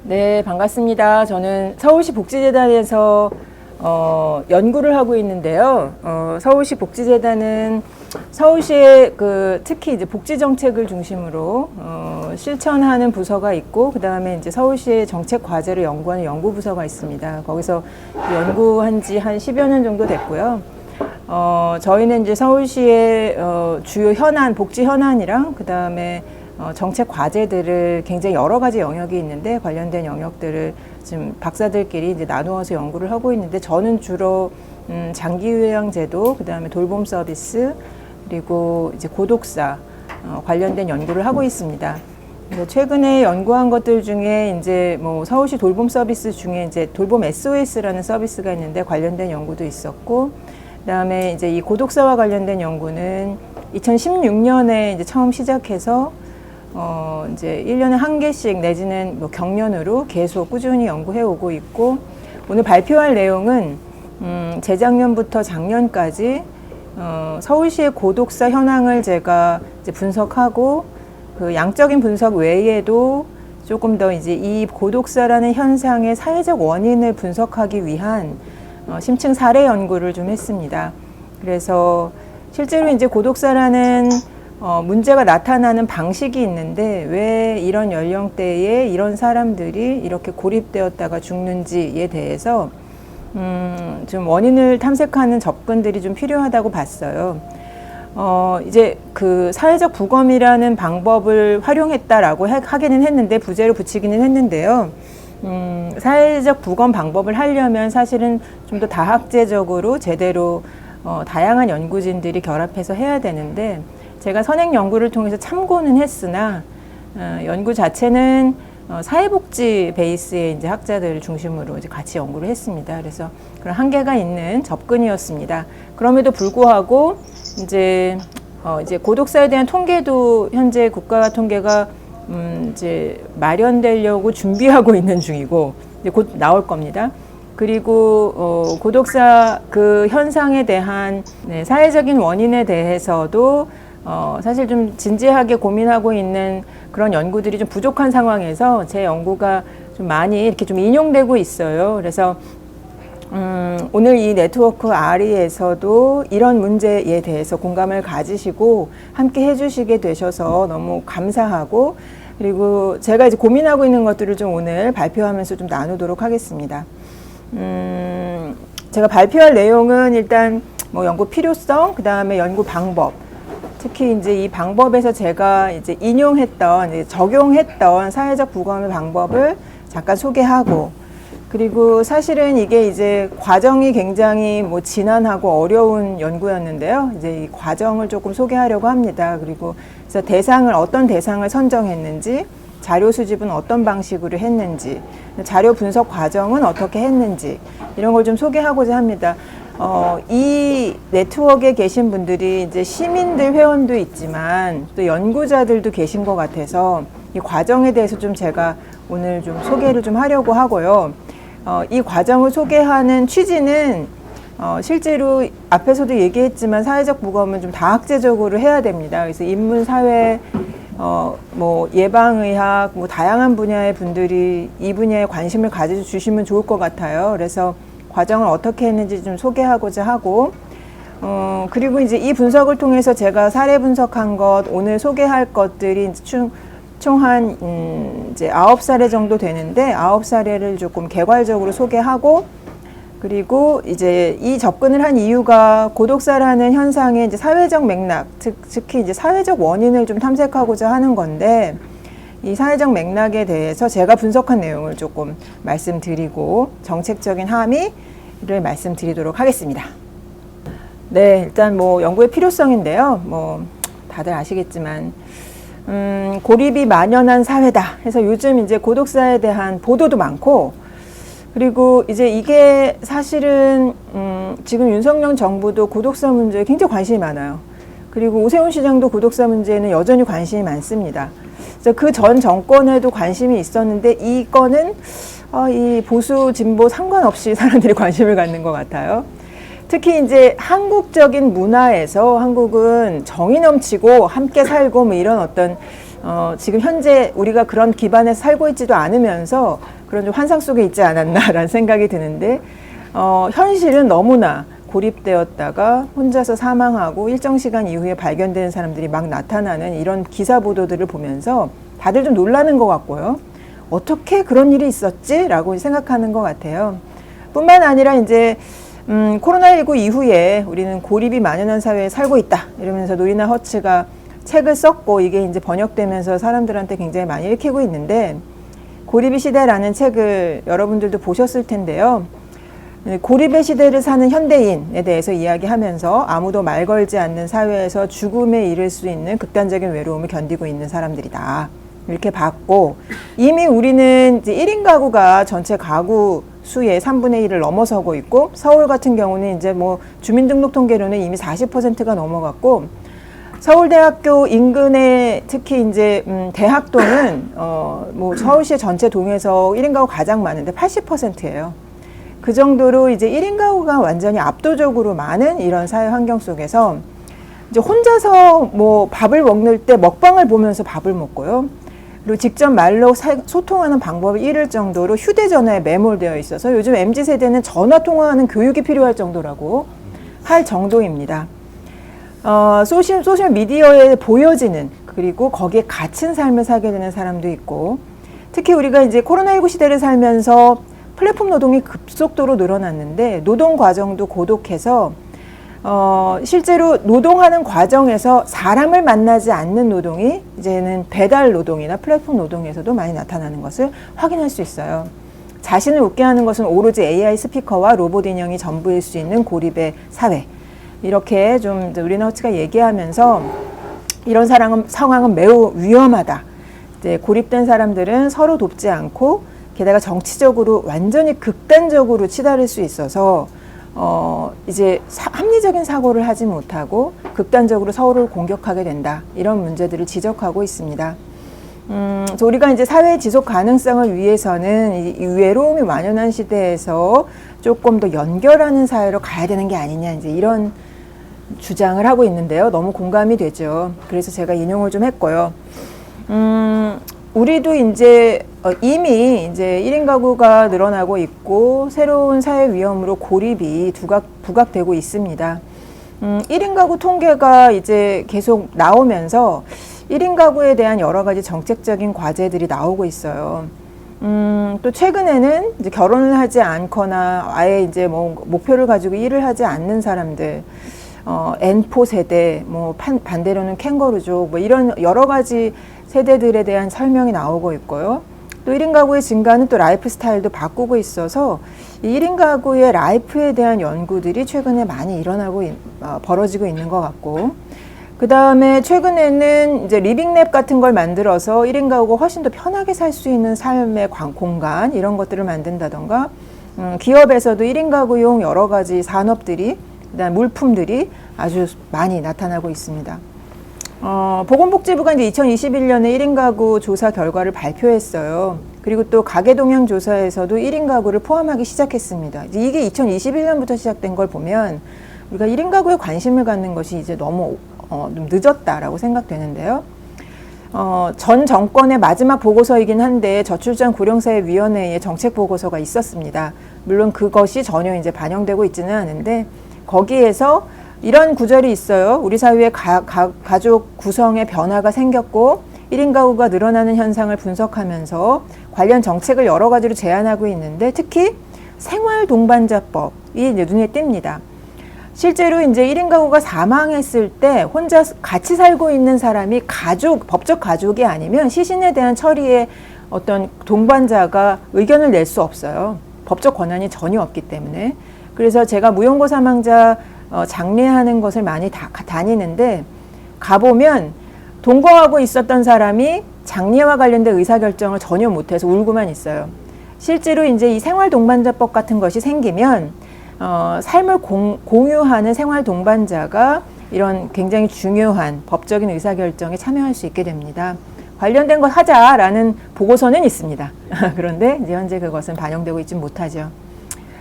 네, 반갑습니다. 저는 서울시 복지재단에서 연구를 하고 있는데요. 서울시 복지재단은 서울시의 특히 이제 복지 정책을 중심으로 실천하는 부서가 있고, 그 다음에 이제 서울시의 정책 과제를 연구하는 연구부서가 있습니다. 거기서 연구한 지 한 10여 년 정도 됐고요. 저희는 이제 서울시의 주요 현안, 복지 현안이랑 그 다음에 정책 과제들을 굉장히 여러 가지 영역이 있는데 관련된 영역들을 지금 박사들끼리 이제 나누어서 연구를 하고 있는데, 저는 주로 장기 요양 제도, 그 다음에 돌봄 서비스, 그리고 이제 고독사 관련된 연구를 하고 있습니다. 그래서 최근에 연구한 것들 중에 이제 뭐 서울시 돌봄 서비스 중에 이제 돌봄 SOS라는 서비스가 있는데 관련된 연구도 있었고, 그다음에 이제 이 고독사와 관련된 연구는 2016년에 이제 처음 시작해서 이제 1년에 한 개씩 내지는 뭐 경년으로 계속 꾸준히 연구해 오고 있고, 오늘 발표할 내용은 재작년부터 작년까지 서울시의 고독사 현황을 제가 이제 분석하고, 그 양적인 분석 외에도 조금 더 이제 이 고독사라는 현상의 사회적 원인을 분석하기 위한 심층 사례 연구를 좀 했습니다. 그래서 실제로 이제 고독사라는 문제가 나타나는 방식이 있는데, 왜 이런 연령대에 이런 사람들이 이렇게 고립되었다가 죽는지에 대해서 좀 원인을 탐색하는 접근들이 좀 필요하다고 봤어요. 이제 그 사회적 부검이라는 방법을 활용했다라고 하기는 했는데, 부제로 붙이기는 했는데요. 사회적 부검 방법을 하려면 사실은 좀 더 다학제적으로 제대로 다양한 연구진들이 결합해서 해야 되는데, 제가 선행 연구를 통해서 참고는 했으나 연구 자체는 사회복지 베이스의 이제 학자들을 중심으로 이제 같이 연구를 했습니다. 그래서 그런 한계가 있는 접근이었습니다. 그럼에도 불구하고 이제 고독사에 대한 통계도 현재 국가 통계가 이제 마련되려고 준비하고 있는 중이고, 이제 곧 나올 겁니다. 그리고 고독사 그 현상에 대한 사회적인 원인에 대해서도 사실 좀 진지하게 고민하고 있는 그런 연구들이 좀 부족한 상황에서 제 연구가 좀 많이 이렇게 좀 인용되고 있어요. 그래서 오늘 이 네트워크 R에서도 이런 문제에 대해서 공감을 가지시고 함께 해주시게 되셔서 너무 감사하고, 그리고 제가 이제 고민하고 있는 것들을 좀 오늘 발표하면서 좀 나누도록 하겠습니다. 제가 발표할 내용은 일단 뭐 연구 필요성, 그 다음에 연구 방법, 특히 이제 이 방법에서 제가 이제 인용했던, 이제 적용했던 사회적 부검의 방법을 잠깐 소개하고, 그리고 사실은 이게 이제 과정이 굉장히 뭐 지난하고 어려운 연구였는데요. 이제 이 과정을 조금 소개하려고 합니다. 그리고 그래서 어떤 대상을 선정했는지, 자료 수집은 어떤 방식으로 했는지, 자료 분석 과정은 어떻게 했는지, 이런 걸 좀 소개하고자 합니다. 이 네트워크에 계신 분들이 이제 시민들 회원도 있지만 또 연구자들도 계신 것 같아서 이 과정에 대해서 좀 제가 오늘 좀 소개를 좀 하려고 하고요. 이 과정을 소개하는 취지는 실제로 앞에서도 얘기했지만 사회적 부검은 좀 다학제적으로 해야 됩니다. 그래서 인문사회, 뭐 예방의학, 뭐 다양한 분야의 분들이 이 분야에 관심을 가져주시면 좋을 것 같아요. 그래서 과정을 어떻게 했는지 좀 소개하고자 하고, 그리고 이제 이 분석을 통해서 제가 사례 분석한 것, 오늘 소개할 것들이 총 한 이제 9사례 정도 되는데 9사례를 조금 개괄적으로 소개하고, 그리고 이제 이 접근을 한 이유가 고독사라는 현상의 이제 사회적 맥락, 특히 이제 사회적 원인을 좀 탐색하고자 하는 건데, 이 사회적 맥락에 대해서 제가 분석한 내용을 조금 말씀드리고 정책적인 함의를 말씀드리도록 하겠습니다. 네, 일단 뭐 연구의 필요성인데요. 뭐 다들 아시겠지만 고립이 만연한 사회다 해서 요즘 이제 고독사에 대한 보도도 많고, 그리고 이제 이게 사실은 지금 윤석열 정부도 고독사 문제에 굉장히 관심이 많아요. 그리고 오세훈 시장도 고독사 문제에는 여전히 관심이 많습니다. 그 전 정권에도 관심이 있었는데 이거는 이 보수 진보 상관없이 사람들이 관심을 갖는 것 같아요. 특히 이제 한국적인 문화에서 한국은 정이 넘치고 함께 살고 뭐 이런 어떤 지금 현재 우리가 그런 기반에서 살고 있지도 않으면서 그런 좀 환상 속에 있지 않았나라는 생각이 드는데, 현실은 너무나 고립되었다가 혼자서 사망하고 일정 시간 이후에 발견되는 사람들이 막 나타나는 이런 기사 보도들을 보면서 다들 좀 놀라는 것 같고요. 어떻게 그런 일이 있었지? 라고 생각하는 것 같아요. 뿐만 아니라 이제 코로나19 이후에 우리는 고립이 만연한 사회에 살고 있다 이러면서 노리나 허츠가 책을 썼고, 이게 이제 번역되면서 사람들한테 굉장히 많이 읽히고 있는데, 고립의 시대라는 책을 여러분들도 보셨을 텐데요. 고립의 시대를 사는 현대인에 대해서 이야기하면서 아무도 말 걸지 않는 사회에서 죽음에 이를 수 있는 극단적인 외로움을 견디고 있는 사람들이다, 이렇게 봤고, 이미 우리는 이제 1인 가구가 전체 가구 수의 3분의 1을 넘어서고 있고, 서울 같은 경우는 이제 뭐 주민등록 통계로는 이미 40%가 넘어갔고, 서울대학교 인근에 특히 이제 대학동은 뭐 서울시 전체 동에서 1인 가구 가장 많은데 80%예요. 그 정도로 이제 1인 가구가 완전히 압도적으로 많은 이런 사회 환경 속에서 이제 혼자서 뭐 밥을 먹는 때 먹방을 보면서 밥을 먹고요. 그리고 직접 말로 소통하는 방법을 잃을 정도로 휴대전화에 매몰되어 있어서 요즘 MZ세대는 전화 통화하는 교육이 필요할 정도라고 할 정도입니다. 소셜 미디어에 보여지는, 그리고 거기에 갇힌 삶을 살게 되는 사람도 있고, 특히 우리가 이제 코로나19 시대를 살면서 플랫폼 노동이 급속도로 늘어났는데, 노동 과정도 고독해서 실제로 노동하는 과정에서 사람을 만나지 않는 노동이 이제는 배달 노동이나 플랫폼 노동에서도 많이 나타나는 것을 확인할 수 있어요. 자신을 웃게 하는 것은 오로지 AI 스피커와 로봇 인형이 전부일 수 있는 고립의 사회, 이렇게 좀 노리나 허츠가 얘기하면서 이런 상황은 매우 위험하다. 이제 고립된 사람들은 서로 돕지 않고, 게다가 정치적으로 완전히 극단적으로 치달을 수 있어서 이제 합리적인 사고를 하지 못하고 극단적으로 서로를 공격하게 된다, 이런 문제들을 지적하고 있습니다. 그래서 우리가 이제 사회 지속 가능성을 위해서는 이 외로움이 만연한 시대에서 조금 더 연결하는 사회로 가야 되는 게 아니냐, 이제 이런 주장을 하고 있는데요. 너무 공감이 되죠. 그래서 제가 인용을 좀 했고요. 우리도 이제 이미 이제 1인 가구가 늘어나고 있고, 새로운 사회 위험으로 고립이 부각되고 있습니다. 1인 가구 통계가 이제 계속 나오면서 1인 가구에 대한 여러 가지 정책적인 과제들이 나오고 있어요. 또 최근에는 이제 결혼을 하지 않거나 아예 이제 뭐 목표를 가지고 일을 하지 않는 사람들, N포 세대, 뭐 반대로는 캥거루족, 뭐 이런 여러 가지 세대들에 대한 설명이 나오고 있고요. 또 1인 가구의 증가는 또 라이프 스타일도 바꾸고 있어서 이 1인 가구의 라이프에 대한 연구들이 최근에 많이 벌어지고 있는 것 같고, 그 다음에 최근에는 이제 리빙랩 같은 걸 만들어서 1인 가구가 훨씬 더 편하게 살 수 있는 삶의 공간, 이런 것들을 만든다던가, 기업에서도 1인 가구용 여러 가지 산업들이, 그다음 물품들이 아주 많이 나타나고 있습니다. 보건복지부가 이제 2021년에 1인 가구 조사 결과를 발표했어요. 그리고 또 가계동향 조사에서도 1인 가구를 포함하기 시작했습니다. 이게 2021년부터 시작된 걸 보면 우리가 1인 가구에 관심을 갖는 것이 이제 너무 좀 늦었다라고 생각되는데요. 전 정권의 마지막 보고서이긴 한데 저출산 고령사회위원회의 정책 보고서가 있었습니다. 물론 그것이 전혀 이제 반영되고 있지는 않은데, 거기에서 이런 구절이 있어요. 우리 사회의 가족 구성의 변화가 생겼고 1인 가구가 늘어나는 현상을 분석하면서 관련 정책을 여러 가지로 제안하고 있는데, 특히 생활 동반자법이 이제 눈에 띕니다. 실제로 이제 1인 가구가 사망했을 때 혼자 같이 살고 있는 사람이 법적 가족이 아니면 시신에 대한 처리에 어떤 동반자가 의견을 낼 수 없어요. 법적 권한이 전혀 없기 때문에. 그래서 제가 무용고 사망자 장례하는 것을 많이 다니는데, 가보면 동거하고 있었던 사람이 장례와 관련된 의사결정을 전혀 못해서 울고만 있어요. 실제로 이제 이 생활동반자법 같은 것이 생기면 삶을 공유하는 생활 동반자가 이런 굉장히 중요한 법적인 의사결정에 참여할 수 있게 됩니다. 관련된 것 하자라는 보고서는 있습니다. 그런데 이제 현재 그것은 반영되고 있지 못하죠.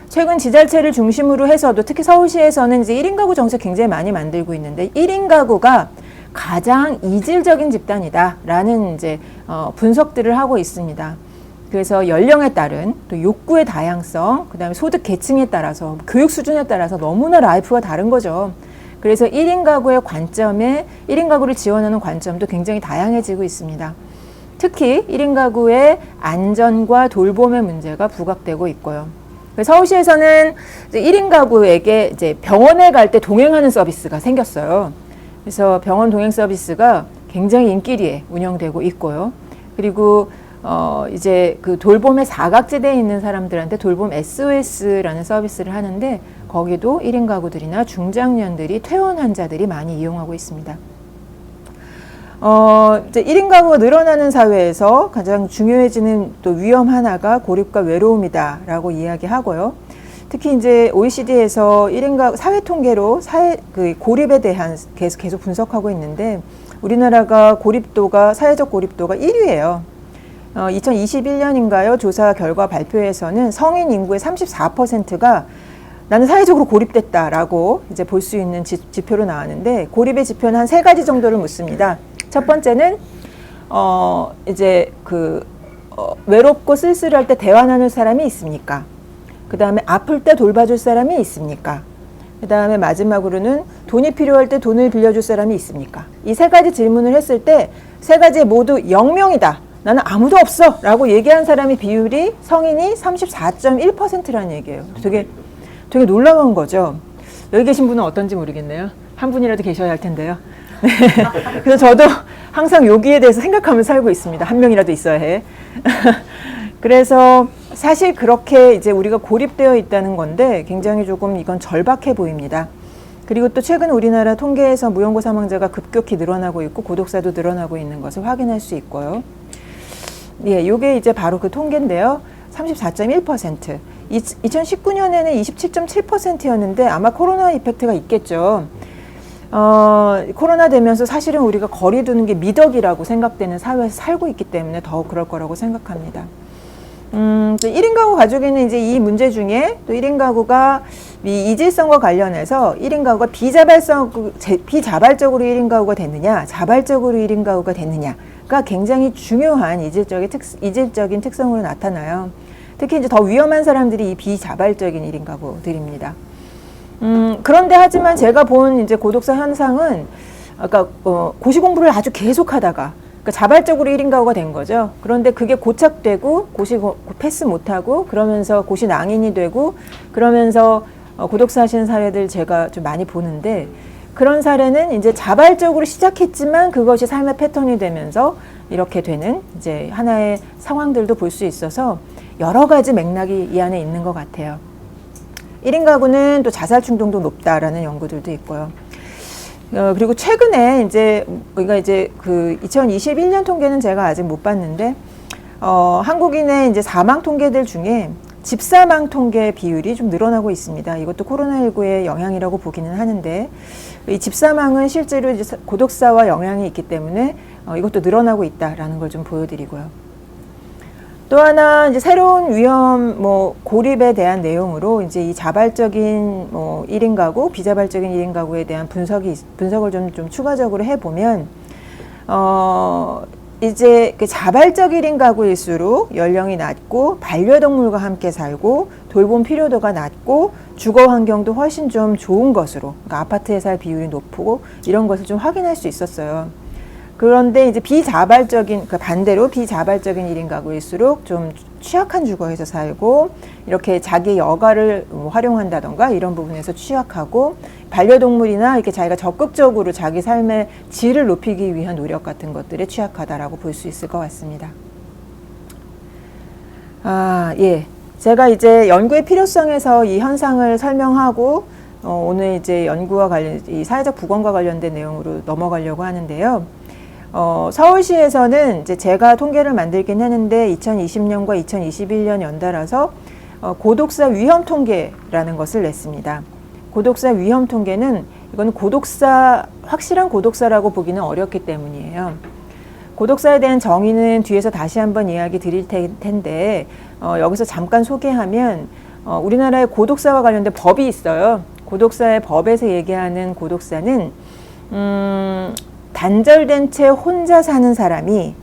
최근 지자체를 중심으로 해서도 특히 서울시에서는 이제 1인 가구 정책 굉장히 많이 만들고 있는데, 1인 가구가 가장 이질적인 집단이다라는 이제 분석들을 하고 있습니다. 그래서 연령에 따른 또 욕구의 다양성, 그다음에 소득 계층에 따라서 교육 수준에 따라서 너무나 라이프가 다른 거죠. 그래서 1인 가구의 관점에 1인 가구를 지원하는 관점도 굉장히 다양해지고 있습니다. 특히 1인 가구의 안전과 돌봄의 문제가 부각되고 있고요. 서울시에서는 이제 1인 가구에게 이제 병원에 갈 때 동행하는 서비스가 생겼어요. 그래서 병원 동행 서비스가 굉장히 인기리에 운영되고 있고요. 그리고 이제 그 돌봄의 사각지대에 있는 사람들한테 돌봄 SOS라는 서비스를 하는데 거기도 1인 가구들이나 중장년들이 퇴원 환자들이 많이 이용하고 있습니다. 이제 1인 가구가 늘어나는 사회에서 가장 중요해지는 또 위험 하나가 고립과 외로움이다라고 이야기하고요. 특히 이제 OECD에서 1인 가구 사회 통계로 그 고립에 대한 계속 분석하고 있는데 우리나라가 사회적 고립도가 1위예요. 2021년인가요? 조사 결과 발표에서는 성인 인구의 34%가 나는 사회적으로 고립됐다라고 이제 볼 수 있는 지표로 나왔는데 고립의 지표는 한 3가지 정도를 묻습니다. 첫 번째는 이제 외롭고 쓸쓸할 때 대화 나눌 사람이 있습니까? 그 다음에 아플 때 돌봐줄 사람이 있습니까? 그 다음에 마지막으로는 돈이 필요할 때 돈을 빌려줄 사람이 있습니까? 이 3가지 질문을 했을 때 3가지 모두 0명이다. 나는 아무도 없어 라고 얘기한 사람의 비율이 성인이 34.1%라는 얘기예요. 되게 놀라운 거죠. 여기 계신 분은 어떤지 모르겠네요. 한 분이라도 계셔야 할 텐데요. 네. 그래서 저도 항상 여기에 대해서 생각하면서 살고 있습니다. 한 명이라도 있어야 해. 그래서 사실 그렇게 이제 우리가 고립되어 있다는 건데 굉장히 조금 이건 절박해 보입니다. 그리고 또 최근 우리나라 통계에서 무연고 사망자가 급격히 늘어나고 있고 고독사도 늘어나고 있는 것을 확인할 수 있고요. 예, 요게 이제 바로 그 통계인데요. 34.1%. 2019년에는 27.7%였는데 아마 코로나 이펙트가 있겠죠. 코로나 되면서 사실은 우리가 거리 두는 게 미덕이라고 생각되는 사회에서 살고 있기 때문에 더 그럴 거라고 생각합니다. 또 1인 가구 가족에는 이제 이 문제 중에 또 1인 가구가 이 이질성과 관련해서 1인 가구가 비자발적으로 1인 가구가 됐느냐, 자발적으로 1인 가구가 됐느냐가 굉장히 중요한 이질적인 특성으로 나타나요. 특히 이제 더 위험한 사람들이 이 비자발적인 1인 가구들입니다. 그런데 하지만 제가 본 이제 고독사 현상은 아까 고시 공부를 아주 계속하다가 그러니까 자발적으로 1인 가구가 된 거죠. 그런데 그게 고착되고 고시 패스 못하고 그러면서 고시 낭인이 되고 그러면서 고독사 하시는 사례들 제가 좀 많이 보는데 그런 사례는 이제 자발적으로 시작했지만 그것이 삶의 패턴이 되면서 이렇게 되는 이제 하나의 상황들도 볼 수 있어서 여러 가지 맥락이 이 안에 있는 것 같아요. 1인 가구는 또 자살 충동도 높다라는 연구들도 있고요. 그리고 최근에 이제 우리가 이제 그 2021년 통계는 제가 아직 못 봤는데 한국인의 이제 사망 통계들 중에 집사망 통계 비율이 좀 늘어나고 있습니다. 이것도 코로나19의 영향이라고 보기는 하는데 이 집사망은 실제로 이제 고독사와 영향이 있기 때문에 이것도 늘어나고 있다라는 걸 좀 보여드리고요. 또 하나 이제 새로운 위험 고립에 대한 내용으로 이제 이 자발적인 1인 가구, 비자발적인 1인 가구에 대한 분석을 좀 추가적으로 해보면 이제 그 자발적 1인 가구일수록 연령이 낮고 반려동물과 함께 살고 돌봄 필요도가 낮고 주거 환경도 훨씬 좀 좋은 것으로 그러니까 아파트에 살 비율이 높고 이런 것을 좀 확인할 수 있었어요. 그런데 이제 반대로 비자발적인 1인 가구일수록 좀 취약한 주거에서 살고 이렇게 자기 여가를 활용한다던가 이런 부분에서 취약하고 반려동물이나 이렇게 자기가 적극적으로 자기 삶의 질을 높이기 위한 노력 같은 것들에 취약하다라고 볼 수 있을 것 같습니다. 예. 제가 이제 연구의 필요성에서 이 현상을 설명하고 오늘 이제 연구와 이 사회적 부건과 관련된 내용으로 넘어가려고 하는데요. 서울시에서는 이제 제가 통계를 만들긴 했는데 2020년과 2021년 연달아서 고독사 위험 통계라는 것을 냈습니다. 고독사 위험 통계는 이건 확실한 고독사라고 보기는 어렵기 때문이에요. 고독사에 대한 정의는 뒤에서 다시 한번 이야기 드릴 텐데 여기서 잠깐 소개하면 우리나라의 고독사와 관련된 법이 있어요. 고독사의 법에서 얘기하는 고독사는 단절된 채 혼자 사는 사람이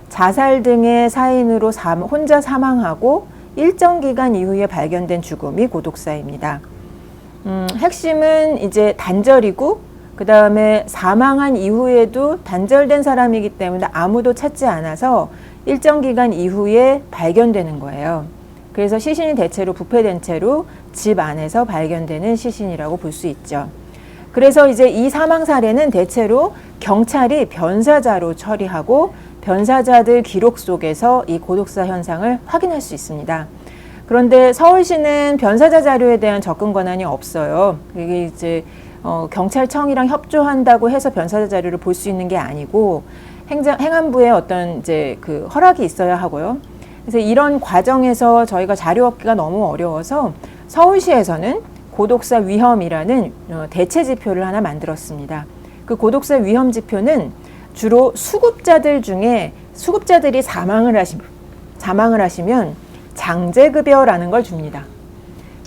자살 등의 사인으로 혼자 사망하고 일정 기간 이후에 발견된 죽음이 고독사입니다. 핵심은 이제 단절이고 그 다음에 사망한 이후에도 단절된 사람이기 때문에 아무도 찾지 않아서 일정 기간 이후에 발견되는 거예요. 그래서 시신이 대체로 부패된 채로 집 안에서 발견되는 시신이라고 볼 수 있죠. 그래서 이제 이 사망 사례는 대체로 경찰이 변사자로 처리하고 변사자들 기록 속에서 이 고독사 현상을 확인할 수 있습니다. 그런데 서울시는 변사자 자료에 대한 접근 권한이 없어요. 이게 이제 경찰청이랑 협조한다고 해서 변사자 자료를 볼 수 있는 게 아니고 행안부의 어떤 이제 그 허락이 있어야 하고요. 그래서 이런 과정에서 저희가 자료 얻기가 너무 어려워서 서울시에서는 고독사 위험이라는 대체 지표를 하나 만들었습니다. 그 고독사 위험 지표는 주로 수급자들 중에 수급자들이 사망을 하시면 장제급여라는 걸 줍니다.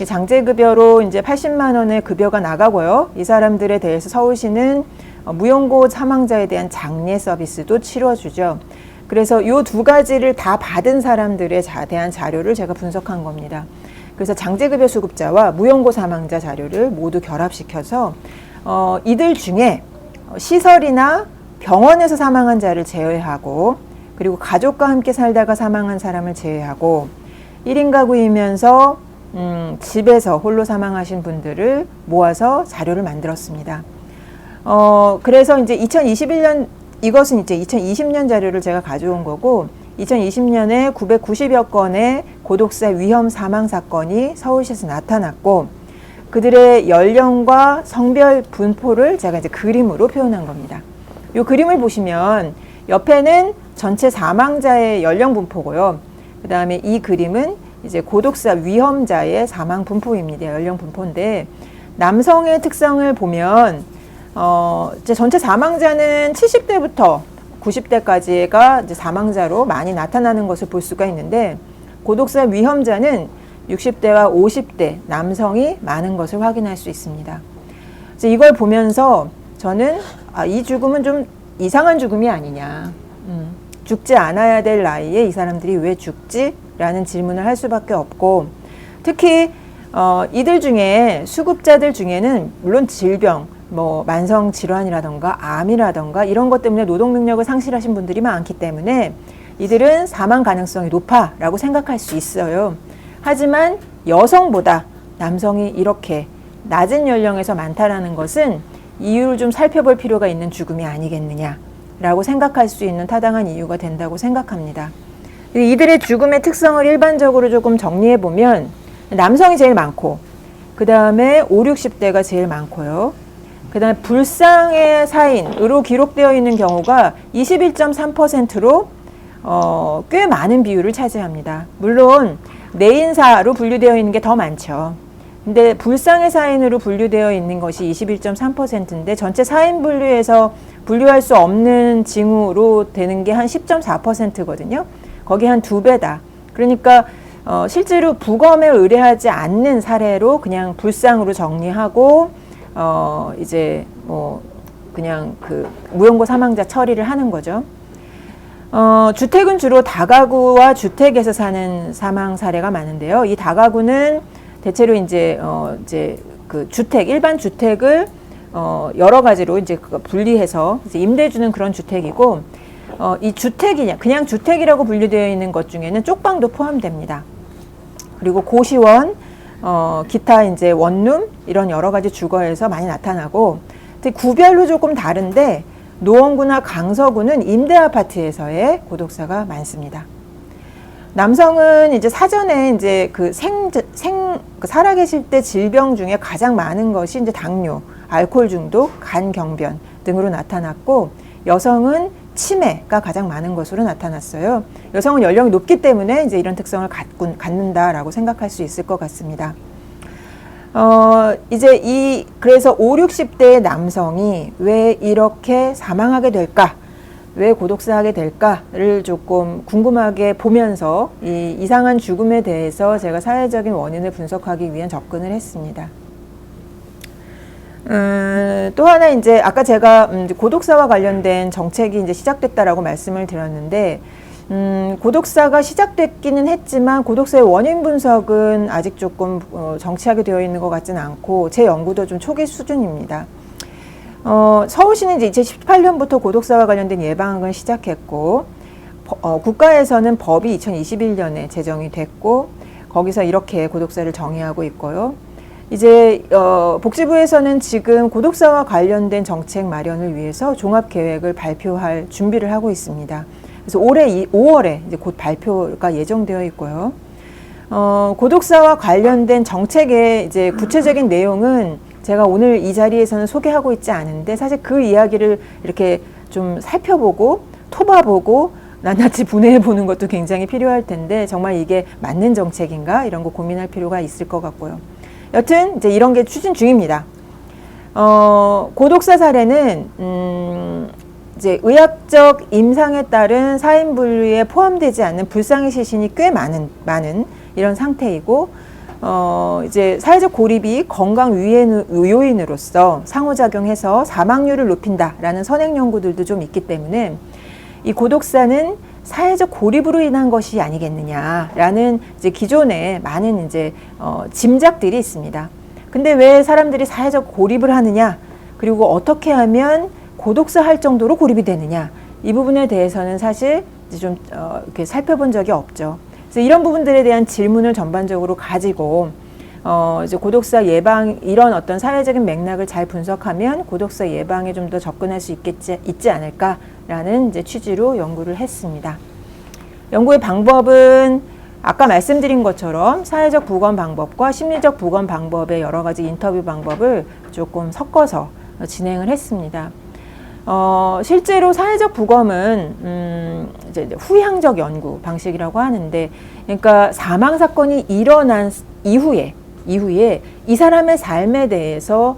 장제급여로 이제 80만 원의 급여가 나가고요. 이 사람들에 대해서 서울시는 무용고 사망자에 대한 장례 서비스도 치러주죠. 그래서 이 두 가지를 다 받은 사람들에 대한 자료를 제가 분석한 겁니다. 그래서 장제급여 수급자와 무용고 사망자 자료를 모두 결합시켜서 이들 중에 시설이나 병원에서 사망한 자를 제외하고 그리고 가족과 함께 살다가 사망한 사람을 제외하고 1인 가구이면서 집에서 홀로 사망하신 분들을 모아서 자료를 만들었습니다. 그래서 이제 2021년 이것은 이제 2020년 자료를 제가 가져온 거고 2020년에 990여 건의 고독사 위험 사망 사건이 서울시에서 나타났고 그들의 연령과 성별 분포를 제가 이제 그림으로 표현한 겁니다. 이 그림을 보시면 옆에는 전체 사망자의 연령 분포고요. 그 다음에 이 그림은 이제 고독사 위험자의 사망 분포입니다. 연령 분포인데 남성의 특성을 보면 이제 전체 사망자는 70대부터 90대까지가 이제 사망자로 많이 나타나는 것을 볼 수가 있는데 고독사 위험자는 60대와 50대 남성이 많은 것을 확인할 수 있습니다. 이제 이걸 보면서 저는 이 죽음은 좀 이상한 죽음이 아니냐. 죽지 않아야 될 나이에 이 사람들이 왜 죽지? 라는 질문을 할 수밖에 없고 특히 이들 중에 수급자들 중에는 물론 질병, 뭐 만성 질환이라던가 암이라던가 이런 것 때문에 노동 능력을 상실하신 분들이 많기 때문에 이들은 사망 가능성이 높아라고 생각할 수 있어요. 하지만 여성보다 남성이 이렇게 낮은 연령에서 많다라는 것은 이유를 좀 살펴볼 필요가 있는 죽음이 아니겠느냐라고 생각할 수 있는 타당한 이유가 된다고 생각합니다. 이들의 죽음의 특성을 일반적으로 조금 정리해 보면 남성이 제일 많고 그 다음에 5, 60대가 제일 많고요. 그 다음에 불상의 사인으로 기록되어 있는 경우가 21.3%로 꽤 많은 비율을 차지합니다. 물론 내인사로 분류되어 있는 게 더 많죠. 근데 불상의 사인으로 분류되어 있는 것이 21.3%인데 전체 사인 분류에서 분류할 수 없는 징후로 되는 게 한 10.4%거든요. 거기 한 2배다. 그러니까 실제로 부검에 의뢰하지 않는 사례로 그냥 불상으로 정리하고 이제 뭐 그냥 그 무용고 사망자 처리를 하는 거죠. 주택은 주로 다가구와 주택에서 사는 사망 사례가 많은데요. 이 다가구는 대체로 이제 그 주택, 일반 주택을 여러 가지로 이제 분리해서 이제 임대 주는 그런 주택이고, 이 주택이냐, 그냥 주택이라고 분류되어 있는 것 중에는 쪽방도 포함됩니다. 그리고 고시원, 기타 이제 원룸 이런 여러 가지 주거에서 많이 나타나고, 구별로 조금 다른데 노원구나 강서구는 임대 아파트에서의 고독사가 많습니다. 남성은 이제 사전에 이제 살아계실 때 질병 중에 가장 많은 것이 이제 당뇨, 알코올 중독, 간 경변 등으로 나타났고, 여성은 치매가 가장 많은 것으로 나타났어요. 여성은 연령이 높기 때문에 이제 이런 특성을 갖는다라고 생각할 수 있을 것 같습니다. 그래서 5, 60대의 남성이 왜 이렇게 사망하게 될까? 왜 고독사하게 될까를 조금 궁금하게 보면서 이 이상한 죽음에 대해서 제가 사회적인 원인을 분석하기 위한 접근을 했습니다. 또 하나 이제 아까 제가 고독사와 관련된 정책이 이제 시작됐다라고 말씀을 드렸는데, 고독사가 시작됐기는 했지만 고독사의 원인 분석은 아직 조금 정치하게 되어 있는 것 같지는 않고 제 연구도 좀 초기 수준입니다. 서울시는 이제 2018년부터 고독사와 관련된 예방을 시작했고, 국가에서는 법이 2021년에 제정이 됐고, 거기서 이렇게 고독사를 정의하고 있고요. 이제 복지부에서는 지금 고독사와 관련된 정책 마련을 위해서 종합계획을 발표할 준비를 하고 있습니다. 그래서 올해 5월에 이제 곧 발표가 예정되어 있고요. 고독사와 관련된 정책의 이제 구체적인 내용은 제가 오늘 이 자리에서는 소개하고 있지 않은데, 사실 그 이야기를 이렇게 좀 살펴보고 토봐보고 낱낱이 분해해 보는 것도 굉장히 필요할 텐데, 정말 이게 맞는 정책인가 이런 거 고민할 필요가 있을 것 같고요. 여튼 이제 이런 게 추진 중입니다. 고독사 사례는 이제 의학적 임상에 따른 사인 분류에 포함되지 않는 불상의 시신이 꽤 많은 이런 상태이고, 이제 사회적 고립이 건강 요인으로서 상호작용해서 사망률을 높인다라는 선행 연구들도 좀 있기 때문에 이 고독사는 사회적 고립으로 인한 것이 아니겠느냐라는 이제 기존에 많은 이제 짐작들이 있습니다. 근데 왜 사람들이 사회적 고립을 하느냐, 그리고 어떻게 하면 고독사 할 정도로 고립이 되느냐, 이 부분에 대해서는 사실 이제 좀 이렇게 살펴본 적이 없죠. 그래서 이런 부분들에 대한 질문을 전반적으로 가지고 이제 고독사 예방, 이런 어떤 사회적인 맥락을 잘 분석하면 고독사 예방에 좀 더 접근할 수 있지 않을까라는 이제 취지로 연구를 했습니다. 연구의 방법은 아까 말씀드린 것처럼 사회적 부검 방법과 심리적 부검 방법의 여러 가지 인터뷰 방법을 조금 섞어서 진행을 했습니다. 실제로 사회적 부검은 이제 후향적 연구 방식이라고 하는데, 그러니까 사망 사건이 일어난 이후에 이 사람의 삶에 대해서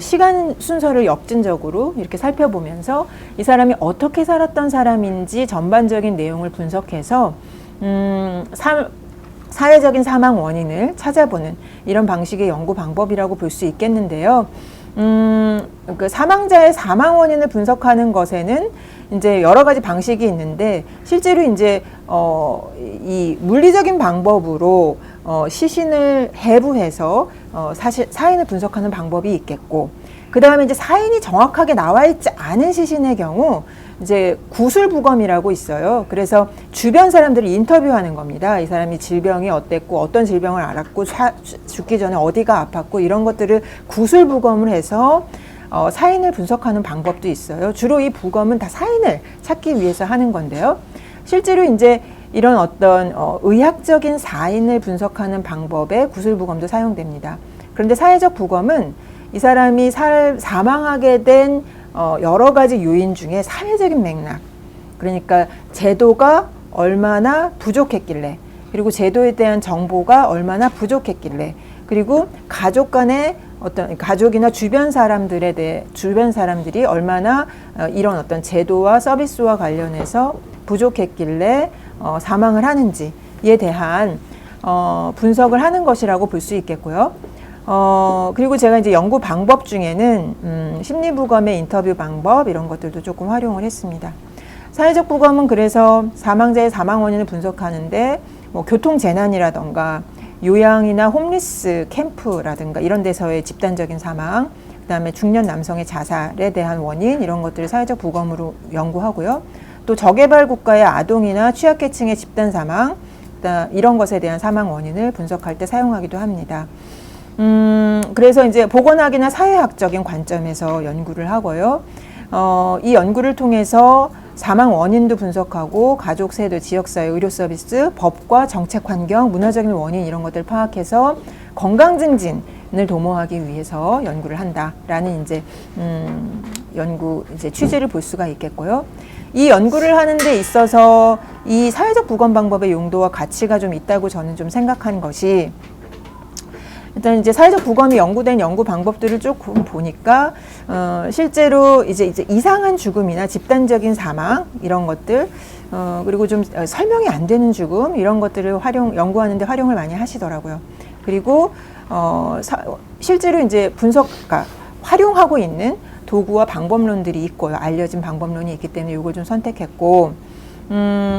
시간 순서를 역진적으로 이렇게 살펴보면서 이 사람이 어떻게 살았던 사람인지 전반적인 내용을 분석해서 사회적인 사망 원인을 찾아보는 이런 방식의 연구 방법이라고 볼 수 있겠는데요. 그 사망자의 사망 원인을 분석하는 것에는 이제 여러 가지 방식이 있는데, 실제로 이제 이 물리적인 방법으로 시신을 해부해서 사실 사인을 분석하는 방법이 있겠고, 그 다음에 이제 사인이 정확하게 나와 있지 않은 시신의 경우 이제 구술부검이라고 있어요. 그래서 주변 사람들을 인터뷰하는 겁니다. 이 사람이 질병이 어땠고 어떤 질병을 앓았고 죽기 전에 어디가 아팠고 이런 것들을 구술부검을 해서 사인을 분석하는 방법도 있어요. 주로 이 부검은 다 사인을 찾기 위해서 하는 건데요. 실제로 이제 이런 어떤 의학적인 사인을 분석하는 방법에 구술부검도 사용됩니다. 그런데 사회적 부검은 이 사람이 사망하게 된 여러 가지 요인 중에 사회적인 맥락, 그러니까 제도가 얼마나 부족했길래, 그리고 제도에 대한 정보가 얼마나 부족했길래, 그리고 가족 간의 어떤 가족이나 주변 사람들이 얼마나 이런 어떤 제도와 서비스와 관련해서 부족했길래 사망을 하는지에 대한 분석을 하는 것이라고 볼 수 있겠고요. 그리고 제가 이제 연구 방법 중에는 심리부검의 인터뷰 방법 이런 것들도 조금 활용을 했습니다. 사회적 부검은 그래서 사망자의 사망 원인을 분석하는데 뭐 교통재난이라던가 요양이나 홈리스 캠프라든가 이런 데서의 집단적인 사망, 그다음에 중년 남성의 자살에 대한 원인 이런 것들을 사회적 부검으로 연구하고요. 또 저개발 국가의 아동이나 취약계층의 집단 사망, 이런 것에 대한 사망 원인을 분석할 때 사용하기도 합니다. 그래서 이제 보건학이나 사회학적인 관점에서 연구를 하고요. 이 연구를 통해서 사망 원인도 분석하고 가족 세대, 지역사회, 의료 서비스, 법과 정책 환경, 문화적인 원인 이런 것들을 파악해서 건강 증진을 도모하기 위해서 연구를 한다라는 이제 연구 이제 취지를 볼 수가 있겠고요. 이 연구를 하는 데 있어서 이 사회적 부검 방법의 용도와 가치가 좀 있다고 저는 좀 생각한 것이, 일단 이제 사회적 부검이 연구된 연구 방법들을 조금 보니까 실제로 이제 이상한 죽음이나 집단적인 사망 이런 것들, 그리고 좀 설명이 안 되는 죽음 이런 것들을 연구하는데 활용을 많이 하시더라고요. 그리고 실제로 이제 그러니까 활용하고 있는 도구와 방법론들이 있고요. 알려진 방법론이 있기 때문에 이걸 좀 선택했고,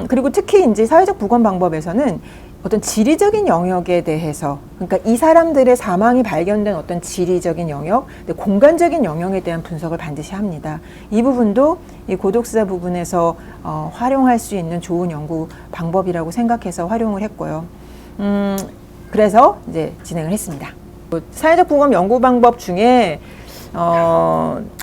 그리고 특히 이제 사회적 부검 방법에서는 어떤 지리적인 영역에 대해서, 그러니까 이 사람들의 사망이 발견된 어떤 지리적인 영역, 공간적인 영역에 대한 분석을 반드시 합니다. 이 부분도 이 고독사 부분에서 활용할 수 있는 좋은 연구 방법이라고 생각해서 활용을 했고요. 그래서 이제 진행을 했습니다. 사회적 부검 연구 방법 중에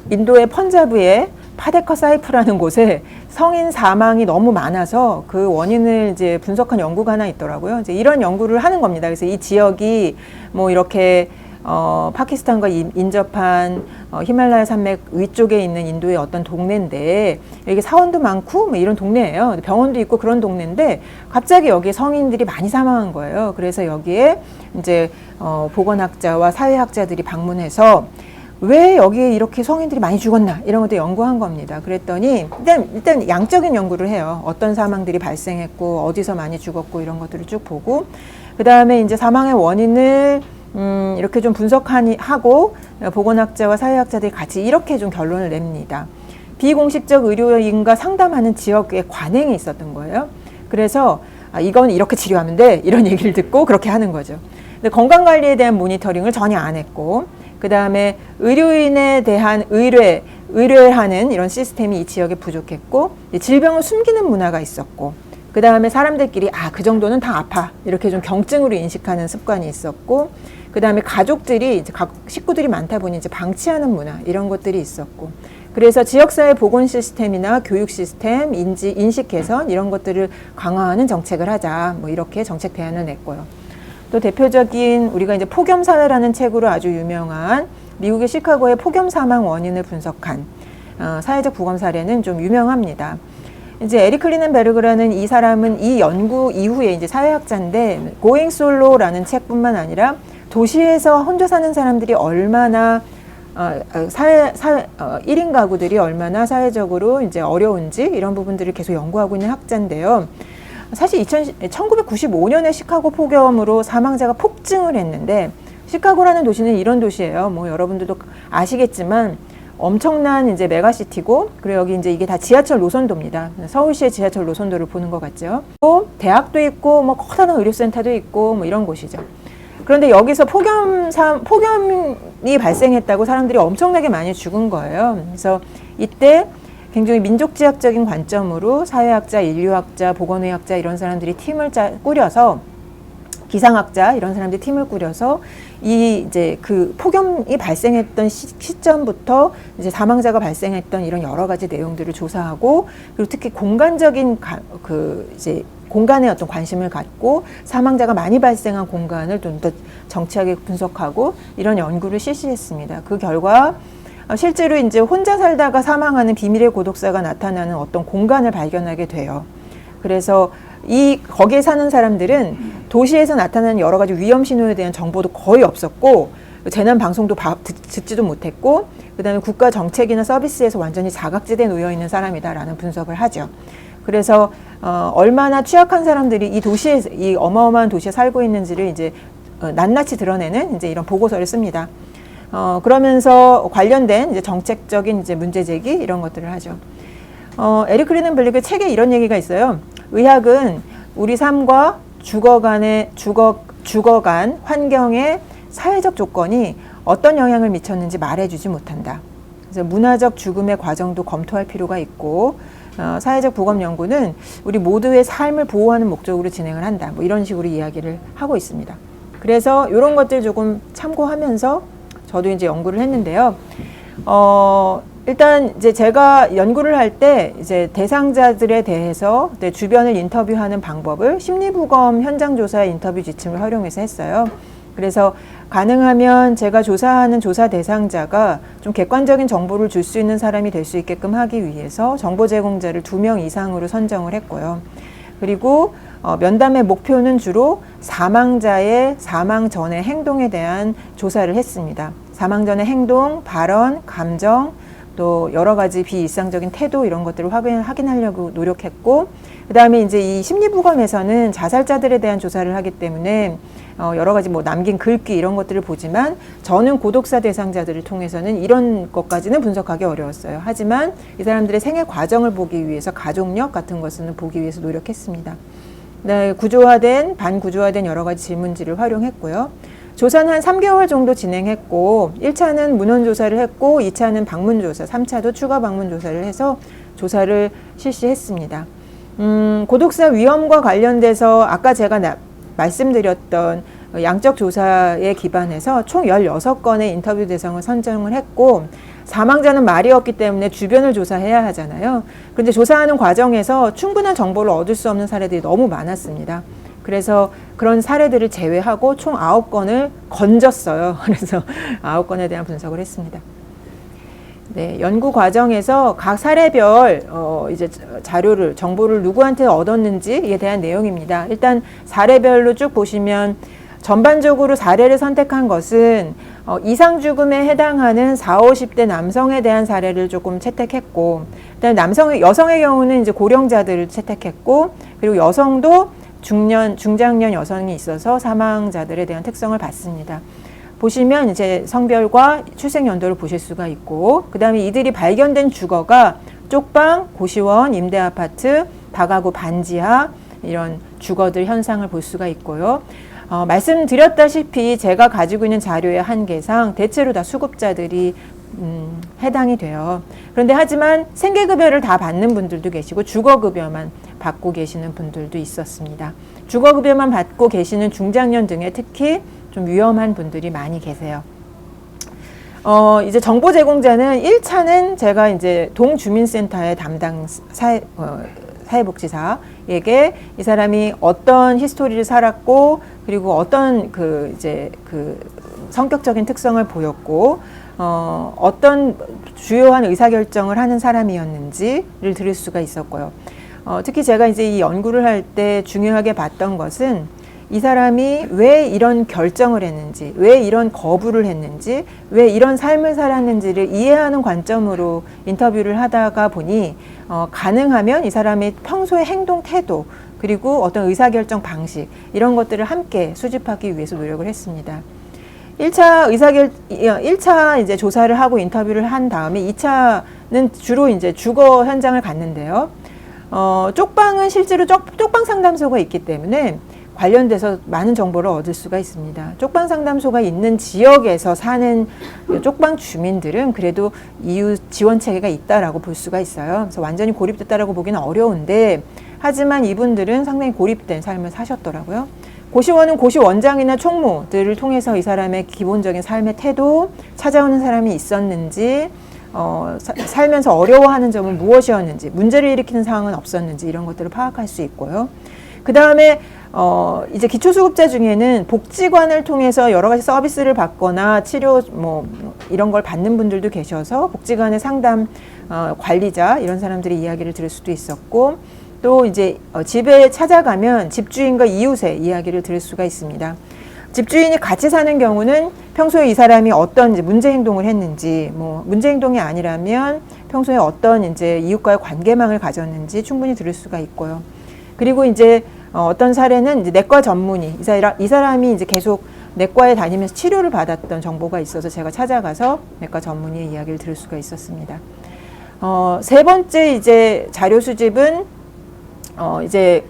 인도의 펀자브의 파데커 사이프라는 곳에 성인 사망이 너무 많아서 그 원인을 이제 분석한 연구가 하나 있더라고요. 이제 이런 연구를 하는 겁니다. 그래서 이 지역이 뭐 이렇게 파키스탄과 인접한 히말라야 산맥 위쪽에 있는 인도의 어떤 동네인데 여기 사원도 많고 뭐 이런 동네예요. 병원도 있고 그런 동네인데 갑자기 여기에 성인들이 많이 사망한 거예요. 그래서 여기에 이제 보건학자와 사회학자들이 방문해서 왜 여기에 이렇게 성인들이 많이 죽었나 이런 것도 연구한 겁니다. 그랬더니 일단 양적인 연구를 해요. 어떤 사망들이 발생했고 어디서 많이 죽었고 이런 것들을 쭉 보고 그 다음에 이제 사망의 원인을 이렇게 좀 분석하고 보건학자와 사회학자들이 같이 이렇게 좀 결론을 냅니다. 비공식적 의료인과 상담하는 지역에 관행이 있었던 거예요. 그래서 이건 이렇게 치료하면 돼 이런 얘기를 듣고 그렇게 하는 거죠. 근데 건강관리에 대한 모니터링을 전혀 안 했고 그 다음에 의료인에 대한 의뢰하는 이런 시스템이 이 지역에 부족했고 질병을 숨기는 문화가 있었고 그 다음에 사람들끼리 그 정도는 다 아파 이렇게 좀 경증으로 인식하는 습관이 있었고 그 다음에 가족들이 이제 식구들이 많다 보니 이제 방치하는 문화 이런 것들이 있었고 그래서 지역사회 보건 시스템이나 교육 시스템, 인식 개선 이런 것들을 강화하는 정책을 하자 뭐 이렇게 정책 대안을 냈고요. 또 대표적인 우리가 이제 폭염 사회라는 책으로 아주 유명한 미국의 시카고의 폭염 사망 원인을 분석한 사회적 부검 사례는 좀 유명합니다. 이제 에릭 클리넨베르그라는 이 사람은 이 연구 이후에 이제 사회학자인데 고잉 솔로라는 책뿐만 아니라 도시에서 혼자 사는 사람들이 얼마나 1인 가구들이 얼마나 사회적으로 이제 어려운지 이런 부분들을 계속 연구하고 있는 학자인데요. 사실 1995년에 시카고 폭염으로 사망자가 폭증을 했는데 시카고라는 도시는 이런 도시예요. 뭐 여러분들도 아시겠지만 엄청난 이제 메가시티고 그리고 여기 이제 이게 다 지하철 노선도입니다. 서울시의 지하철 노선도를 보는 것 같죠. 또 대학도 있고 뭐 커다란 의료센터도 있고 뭐 이런 곳이죠. 그런데 여기서 폭염이 발생했다고 사람들이 엄청나게 많이 죽은 거예요. 그래서 이때 굉장히 민족지향적인 관점으로 사회학자, 인류학자, 보건의학자 이런 사람들이 팀을 꾸려서 기상학자 이런 사람들이 팀을 꾸려서 이제 그 폭염이 발생했던 시점부터 이제 사망자가 발생했던 이런 여러 가지 내용들을 조사하고 그리고 특히 공간적인 이제 공간에 어떤 관심을 갖고 사망자가 많이 발생한 공간을 좀 더 정치하게 분석하고 이런 연구를 실시했습니다. 그 결과 실제로 이제 혼자 살다가 사망하는 비밀의 고독사가 나타나는 어떤 공간을 발견하게 돼요. 그래서 거기에 사는 사람들은 도시에서 나타나는 여러 가지 위험 신호에 대한 정보도 거의 없었고 재난 방송도 듣지도 못했고 그다음에 국가 정책이나 서비스에서 완전히 사각지대에 놓여 있는 사람이다라는 분석을 하죠. 그래서 얼마나 취약한 사람들이 이 어마어마한 도시에 살고 있는지를 이제 낱낱이 드러내는 이제 이런 보고서를 씁니다. 그러면서 관련된 이제 정책적인 이제 문제 제기 이런 것들을 하죠. 에릭 클리넨베르그 책에 이런 얘기가 있어요. 의학은 우리 삶과 죽어간 환경의 사회적 조건이 어떤 영향을 미쳤는지 말해주지 못한다. 그래서 문화적 죽음의 과정도 검토할 필요가 있고 사회적 부검 연구는 우리 모두의 삶을 보호하는 목적으로 진행을 한다. 뭐 이런 식으로 이야기를 하고 있습니다. 그래서 이런 것들 조금 참고하면서 저도 이제 연구를 했는데요. 일단 이제 제가 연구를 할 때 이제 대상자들에 대해서 주변을 인터뷰하는 방법을 심리부검 현장조사 인터뷰 지침을 활용해서 했어요. 그래서 가능하면 제가 조사하는 조사 대상자가 좀 객관적인 정보를 줄 수 있는 사람이 될 수 있게끔 하기 위해서 정보 제공자를 2명 이상으로 선정을 했고요. 그리고 면담의 목표는 주로 사망자의 사망 전의 행동에 대한 조사를 했습니다. 사망 전의 행동, 발언, 감정, 또 여러 가지 비일상적인 태도 이런 것들을 확인하려고 노력했고, 그 다음에 이제 이 심리부검에서는 자살자들에 대한 조사를 하기 때문에 여러 가지 뭐 남긴 글귀 이런 것들을 보지만, 저는 고독사 대상자들을 통해서는 이런 것까지는 분석하기 어려웠어요. 하지만 이 사람들의 생애 과정을 보기 위해서 가족력 같은 것은 보기 위해서 노력했습니다. 네, 반구조화된 여러 가지 질문지를 활용했고요. 조사는 한 3개월 정도 진행했고, 1차는 문헌조사를 했고, 2차는 방문조사, 3차도 추가 방문조사를 해서 조사를 실시했습니다. 고독사 위험과 관련돼서 아까 제가 말씀드렸던 양적 조사에 기반해서 총 16건의 인터뷰 대상을 선정을 했고, 사망자는 말이 없기 때문에 주변을 조사해야 하잖아요. 그런데 조사하는 과정에서 충분한 정보를 얻을 수 없는 사례들이 너무 많았습니다. 그래서 그런 사례들을 제외하고 총 9건을 건졌어요. 그래서 9건에 대한 분석을 했습니다. 네, 연구 과정에서 각 사례별 이제 정보를 누구한테 얻었는지에 대한 내용입니다. 일단 사례별로 쭉 보시면 전반적으로 사례를 선택한 것은 이상 죽음에 해당하는 40, 50대 남성에 대한 사례를 조금 채택했고, 그다음에 여성의 경우는 이제 고령자들을 채택했고, 그리고 여성도 중장년 여성이 있어서 사망자들에 대한 특성을 봤습니다. 보시면 이제 성별과 출생 연도를 보실 수가 있고, 그 다음에 이들이 발견된 주거가 쪽방, 고시원, 임대아파트, 다가구 반지하 이런 주거들 현상을 볼 수가 있고요. 말씀드렸다시피 제가 가지고 있는 자료의 한계상 대체로 다 수급자들이 해당이 돼요. 그런데 하지만 생계급여를 다 받는 분들도 계시고 주거급여만 받고 계시는 분들도 있었습니다. 주거급여만 받고 계시는 중장년 등의 특히 좀 위험한 분들이 많이 계세요. 이제 정보 제공자는 1차는 제가 이제 동주민센터의 담당 사회복지사에게 이 사람이 어떤 히스토리를 살았고, 그리고 어떤 성격적인 특성을 보였고, 어떤 주요한 의사결정을 하는 사람이었는지를 들을 수가 있었고요. 특히 제가 이제 이 연구를 할 때 중요하게 봤던 것은 이 사람이 왜 이런 결정을 했는지, 왜 이런 거부를 했는지, 왜 이런 삶을 살았는지를 이해하는 관점으로 인터뷰를 하다가 보니 가능하면 이 사람의 평소의 행동 태도, 그리고 어떤 의사결정 방식 이런 것들을 함께 수집하기 위해서 노력을 했습니다. 1차 이제 조사를 하고 인터뷰를 한 다음에 2차는 주로 이제 주거 현장을 갔는데요. 쪽방은 실제로 쪽방 상담소가 있기 때문에 관련돼서 많은 정보를 얻을 수가 있습니다. 쪽방 상담소가 있는 지역에서 사는 쪽방 주민들은 그래도 이웃 지원 체계가 있다라고 볼 수가 있어요. 그래서 완전히 고립됐다라고 보기는 어려운데, 하지만 이분들은 상당히 고립된 삶을 사셨더라고요. 고시원은 고시원장이나 총무들을 통해서 이 사람의 기본적인 삶의 태도, 찾아오는 사람이 있었는지, 살면서 어려워하는 점은 무엇이었는지, 문제를 일으키는 상황은 없었는지 이런 것들을 파악할 수 있고요. 그 다음에 이제 기초수급자 중에는 복지관을 통해서 여러 가지 서비스를 받거나 치료 이런 걸 받는 분들도 계셔서 복지관의 상담 관리자 이런 사람들의 이야기를 들을 수도 있었고, 또 이제 집에 찾아가면 집주인과 이웃의 이야기를 들을 수가 있습니다. 집주인이 같이 사는 경우는 평소에 이 사람이 어떤 이제 문제 행동을 했는지, 문제 행동이 아니라면 평소에 어떤 이제 이웃과의 관계망을 가졌는지 충분히 들을 수가 있고요. 그리고 이제 어떤 사례는 이제 내과 전문의, 이 사람이 이제 계속 내과에 다니면서 치료를 받았던 정보가 있어서 제가 찾아가서 내과 전문의의 이야기를 들을 수가 있었습니다. 세 번째 이제 자료 수집은 이제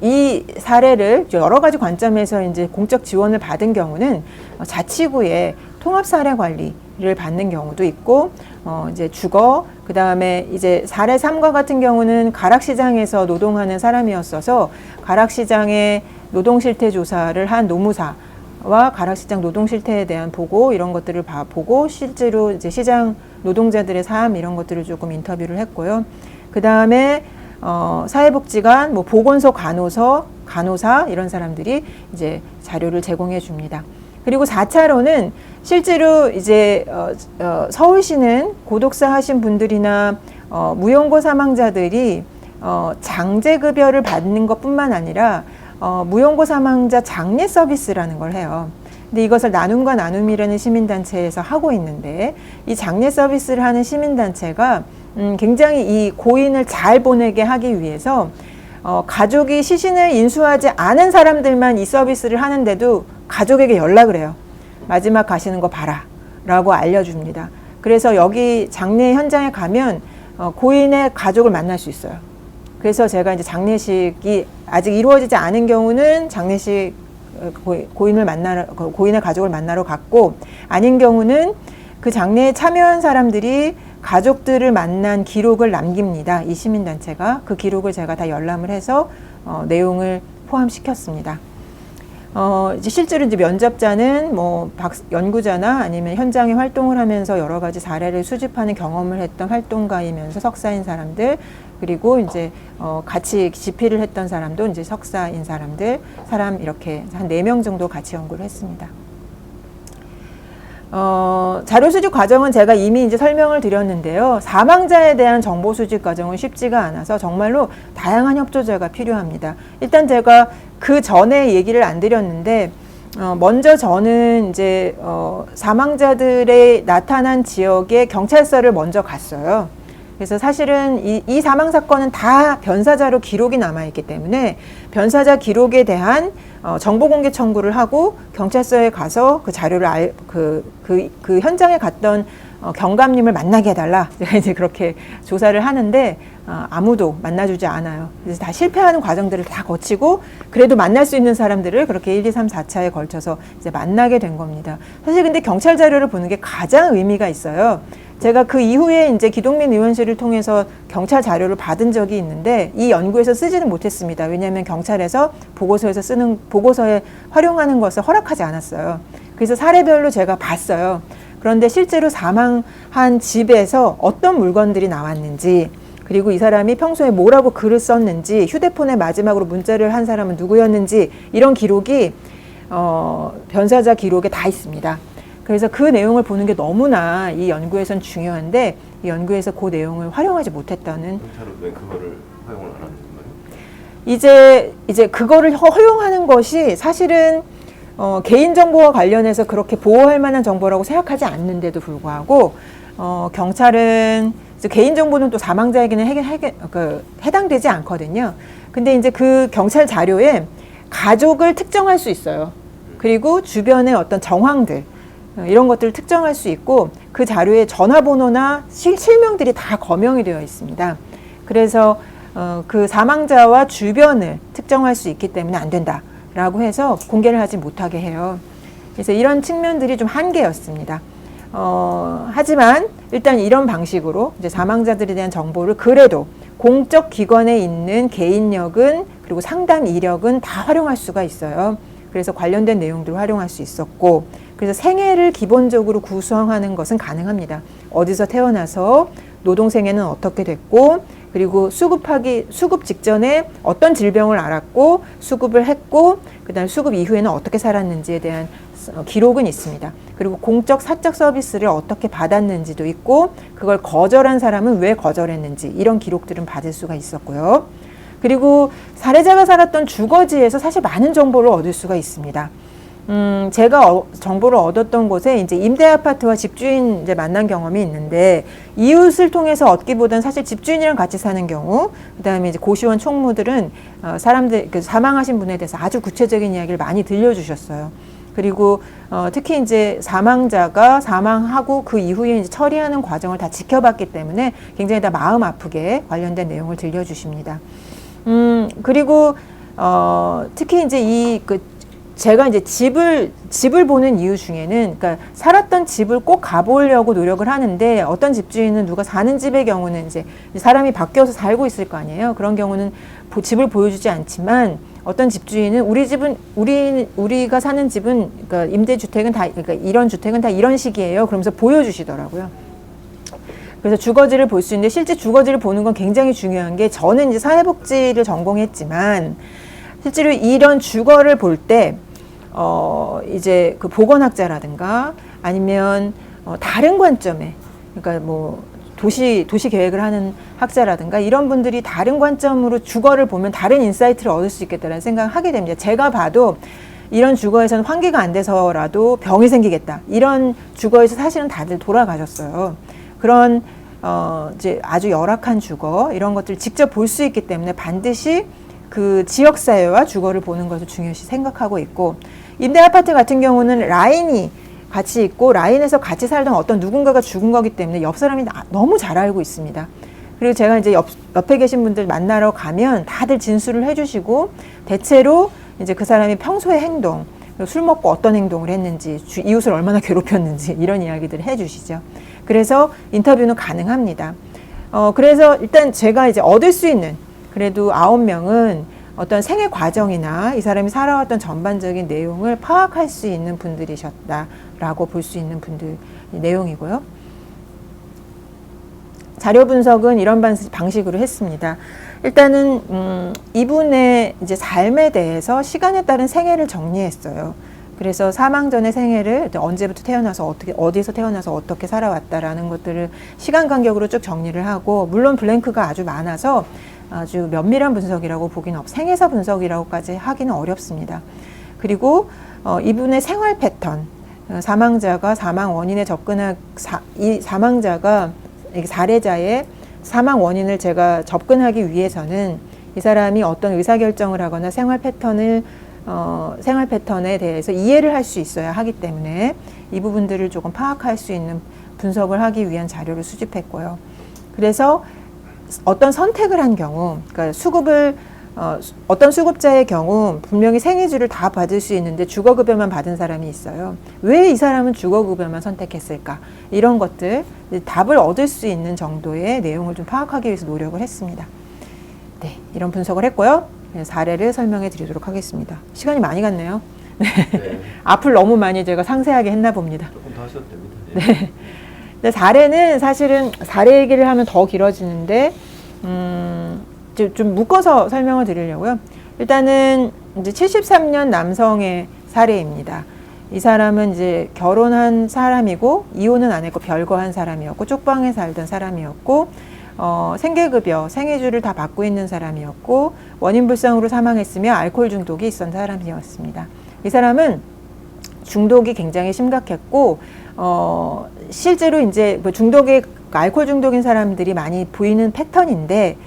이 사례를 여러 가지 관점에서 이제 공적 지원을 받은 경우는 자치구의 통합 사례 관리를 받는 경우도 있고, 이제 주거, 그 다음에 이제 사례 3과 같은 경우는 가락시장에서 노동하는 사람이었어서 가락시장의 노동실태 조사를 한 노무사와 가락시장 노동실태에 대한 보고 이런 것들을 보고 실제로 이제 시장 노동자들의 삶 이런 것들을 조금 인터뷰를 했고요. 그 다음에 사회복지관, 보건소 간호사 이런 사람들이 이제 자료를 제공해 줍니다. 그리고 4차로는 실제로 이제 서울시는 고독사 하신 분들이나 무용고 사망자들이 장제급여를 받는 것뿐만 아니라 무용고 사망자 장례 서비스라는 걸 해요. 근데 이것을 나눔과 나눔이라는 시민단체에서 하고 있는데, 이 장례 서비스를 하는 시민단체가 굉장히 이 고인을 잘 보내게 하기 위해서 가족이 시신을 인수하지 않은 사람들만 이 서비스를 하는데도 가족에게 연락을 해요. 마지막 가시는 거 봐라 라고 알려줍니다. 그래서 여기 장례 현장에 가면 고인의 가족을 만날 수 있어요. 그래서 제가 이제 장례식이 아직 이루어지지 않은 경우는 장례식 고인을 만나러, 고인의 가족을 만나러 갔고, 아닌 경우는 그 장례에 참여한 사람들이 가족들을 만난 기록을 남깁니다. 이 시민단체가. 그 기록을 제가 다 열람을 해서 내용을 포함시켰습니다. 이제 실제로 이제 면접자는 뭐 연구자나 아니면 현장에 활동을 하면서 여러 가지 사례를 수집하는 경험을 했던 활동가이면서 석사인 사람들, 그리고 이제 같이 집필을 했던 사람도 이제 석사인 사람 이렇게 한 4명 정도 같이 연구를 했습니다. 자료 수집 과정은 제가 이미 이제 설명을 드렸는데요. 사망자에 대한 정보 수집 과정은 쉽지가 않아서 정말로 다양한 협조자가 필요합니다. 일단 제가 그 전에 얘기를 안 드렸는데, 먼저 저는 이제 사망자들의 나타난 지역에 경찰서를 먼저 갔어요. 그래서 사실은 이 사망 사건은 다 변사자로 기록이 남아있기 때문에 변사자 기록에 대한 정보 공개 청구를 하고 경찰서에 가서 그 자료를 그 현장에 갔던 경감님을 만나게 해달라. 제가 이제 그렇게 조사를 하는데 아무도 만나주지 않아요. 그래서 다 실패하는 과정들을 다 거치고 그래도 만날 수 있는 사람들을 그렇게 1, 2, 3, 4차에 걸쳐서 이제 만나게 된 겁니다. 사실 근데 경찰 자료를 보는 게 가장 의미가 있어요. 제가 그 이후에 이제 기동민 의원실을 통해서 경찰 자료를 받은 적이 있는데 이 연구에서 쓰지는 못했습니다. 왜냐하면 경찰에서 보고서에 활용하는 것을 허락하지 않았어요. 그래서 사례별로 제가 봤어요. 그런데 실제로 사망한 집에서 어떤 물건들이 나왔는지, 그리고 이 사람이 평소에 뭐라고 글을 썼는지, 휴대폰에 마지막으로 문자를 한 사람은 누구였는지, 이런 기록이 변사자 기록에 다 있습니다. 그래서 그 내용을 보는 게 너무나 이 연구에선 중요한데 이 연구에서 그 내용을 활용하지 못했다는. 경찰은 왜 그거를 허용을 안 하는 거예요? 이제 그거를 허용하는 것이 사실은 개인정보와 관련해서 그렇게 보호할 만한 정보라고 생각하지 않는데도 불구하고 경찰은 개인정보는 또 사망자에게는 해당되지 않거든요. 근데 이제 그 경찰 자료에 가족을 특정할 수 있어요. 그리고 주변의 어떤 정황들, 이런 것들을 특정할 수 있고 그 자료에 전화번호나 실명들이 다 거명이 되어 있습니다. 그래서 그 사망자와 주변을 특정할 수 있기 때문에 안 된다라고 해서 공개를 하지 못하게 해요. 그래서 이런 측면들이 좀 한계였습니다. 하지만 일단 이런 방식으로 이제 사망자들에 대한 정보를 그래도 공적 기관에 있는 개인력은 그리고 상담 이력은 다 활용할 수가 있어요. 그래서 관련된 내용들을 활용할 수 있었고, 그래서 생애를 기본적으로 구성하는 것은 가능합니다. 어디서 태어나서 노동 생애는 어떻게 됐고, 그리고 수급 직전에 어떤 질병을 앓았고 수급을 했고, 그다음 수급 이후에는 어떻게 살았는지에 대한 기록은 있습니다. 그리고 공적 사적 서비스를 어떻게 받았는지도 있고, 그걸 거절한 사람은 왜 거절했는지 이런 기록들은 받을 수가 있었고요. 그리고 사례자가 살았던 주거지에서 사실 많은 정보를 얻을 수가 있습니다. 제가 정보를 얻었던 곳에 이제 임대 아파트와 집주인 이제 만난 경험이 있는데, 이웃을 통해서 얻기보다는 사실 집주인이랑 같이 사는 경우, 그다음에 이제 고시원 총무들은 사람들 사망하신 분에 대해서 아주 구체적인 이야기를 많이 들려주셨어요. 그리고 특히 이제 사망자가 사망하고 그 이후에 이제 처리하는 과정을 다 지켜봤기 때문에 굉장히 다 마음 아프게 관련된 내용을 들려주십니다. 그리고 특히 이제 제가 이제 집을 보는 이유 중에는, 그러니까 살았던 집을 꼭 가보려고 노력을 하는데, 어떤 집주인은 누가 사는 집의 경우는 이제 사람이 바뀌어서 살고 있을 거 아니에요. 그런 경우는 집을 보여주지 않지만, 어떤 집주인은 우리가 사는 집은, 그러니까 임대주택은 그러니까 이런 주택은 다 이런 식이에요. 그러면서 보여주시더라고요. 그래서 주거지를 볼 수 있는데, 실제 주거지를 보는 건 굉장히 중요한 게, 저는 이제 사회복지를 전공했지만 실제로 이런 주거를 볼 때 이제 그 보건학자라든가 아니면 다른 관점에, 그러니까 뭐 도시 계획을 하는 학자라든가 이런 분들이 다른 관점으로 주거를 보면 다른 인사이트를 얻을 수 있겠다는 생각을 하게 됩니다. 제가 봐도 이런 주거에서는 환기가 안 돼서라도 병이 생기겠다. 이런 주거에서 사실은 다들 돌아가셨어요. 그런 이제 아주 열악한 주거 이런 것들을 직접 볼 수 있기 때문에 반드시 그 지역사회와 주거를 보는 것을 중요시 생각하고 있고, 임대아파트 같은 경우는 라인이 같이 있고 라인에서 같이 살던 어떤 누군가가 죽은 거기 때문에 옆 사람이 너무 잘 알고 있습니다. 그리고 제가 이제 옆에 계신 분들 만나러 가면 다들 진술을 해주시고, 대체로 이제 그 사람이 평소의 행동, 술 먹고 어떤 행동을 했는지, 이웃을 얼마나 괴롭혔는지 이런 이야기들을 해주시죠. 그래서 인터뷰는 가능합니다. 그래서 일단 제가 이제 얻을 수 있는 그래도 9명은 어떤 생애 과정이나 이 사람이 살아왔던 전반적인 내용을 파악할 수 있는 분들이셨다라고 볼 수 있는 분들 내용이고요. 자료 분석은 이런 방식으로 했습니다. 일단은 이분의 이제 삶에 대해서 시간에 따른 생애를 정리했어요. 그래서 사망 전의 생애를 언제부터 태어나서 어디서 태어나서 어떻게 살아왔다라는 것들을 시간 간격으로 쭉 정리를 하고, 물론 블랭크가 아주 많아서 아주 면밀한 분석이라고 보기는 생애사 분석이라고까지 하기는 어렵습니다. 그리고 이분의 생활 패턴, 사망자가 사망 원인에 이 사망자가 사례자의 사망 원인을 제가 접근하기 위해서는 이 사람이 어떤 의사결정을 하거나 생활 패턴에 대해서 이해를 할 수 있어야 하기 때문에 이 부분들을 조금 파악할 수 있는 분석을 하기 위한 자료를 수집했고요. 그래서 어떤 선택을 한 경우, 그러니까 어떤 수급자의 경우 분명히 생애주를 다 받을 수 있는데 주거급여만 받은 사람이 있어요. 왜 이 사람은 주거급여만 선택했을까? 이런 것들, 답을 얻을 수 있는 정도의 내용을 좀 파악하기 위해서 노력을 했습니다. 네, 이런 분석을 했고요. 사례를 설명해 드리도록 하겠습니다. 시간이 많이 갔네요. 네. 앞을 너무 많이 제가 상세하게 했나 봅니다. 조금 더 하셔도 됩니다. 네. 근데 사례는 사실은 사례 얘기를 하면 더 길어지는데 좀 묶어서 설명을 드리려고요. 일단은 이제 73년 남성의 사례입니다. 이 사람은 이제 결혼한 사람이고 이혼은 안 했고 별거한 사람이었고 쪽방에 살던 사람이었고 생계급여, 생애주를 다 받고 있는 사람이었고 원인불상으로 사망했으며 알코올 중독이 있었던 사람이었습니다. 이 사람은 중독이 굉장히 심각했고 실제로 이제 뭐 알코올 중독인 사람들이 많이 보이는 패턴인데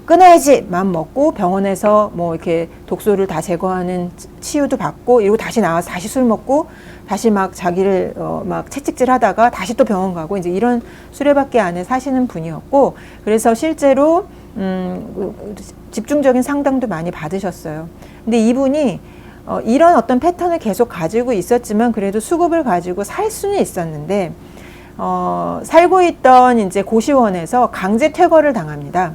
끊어야지 마음 먹고 병원에서 뭐 이렇게 독소를 다 제거하는 치유도 받고 이러고 다시 나와서 다시 술 먹고 다시 막 자기를 막 채찍질 하다가 다시 또 병원 가고 이제 이런 수레바퀴 안에 사시는 분이었고, 그래서 실제로 집중적인 상담도 많이 받으셨어요. 근데 이분이 이런 어떤 패턴을 계속 가지고 있었지만 그래도 수급을 가지고 살 수는 있었는데 살고 있던 이제 고시원에서 강제 퇴거를 당합니다.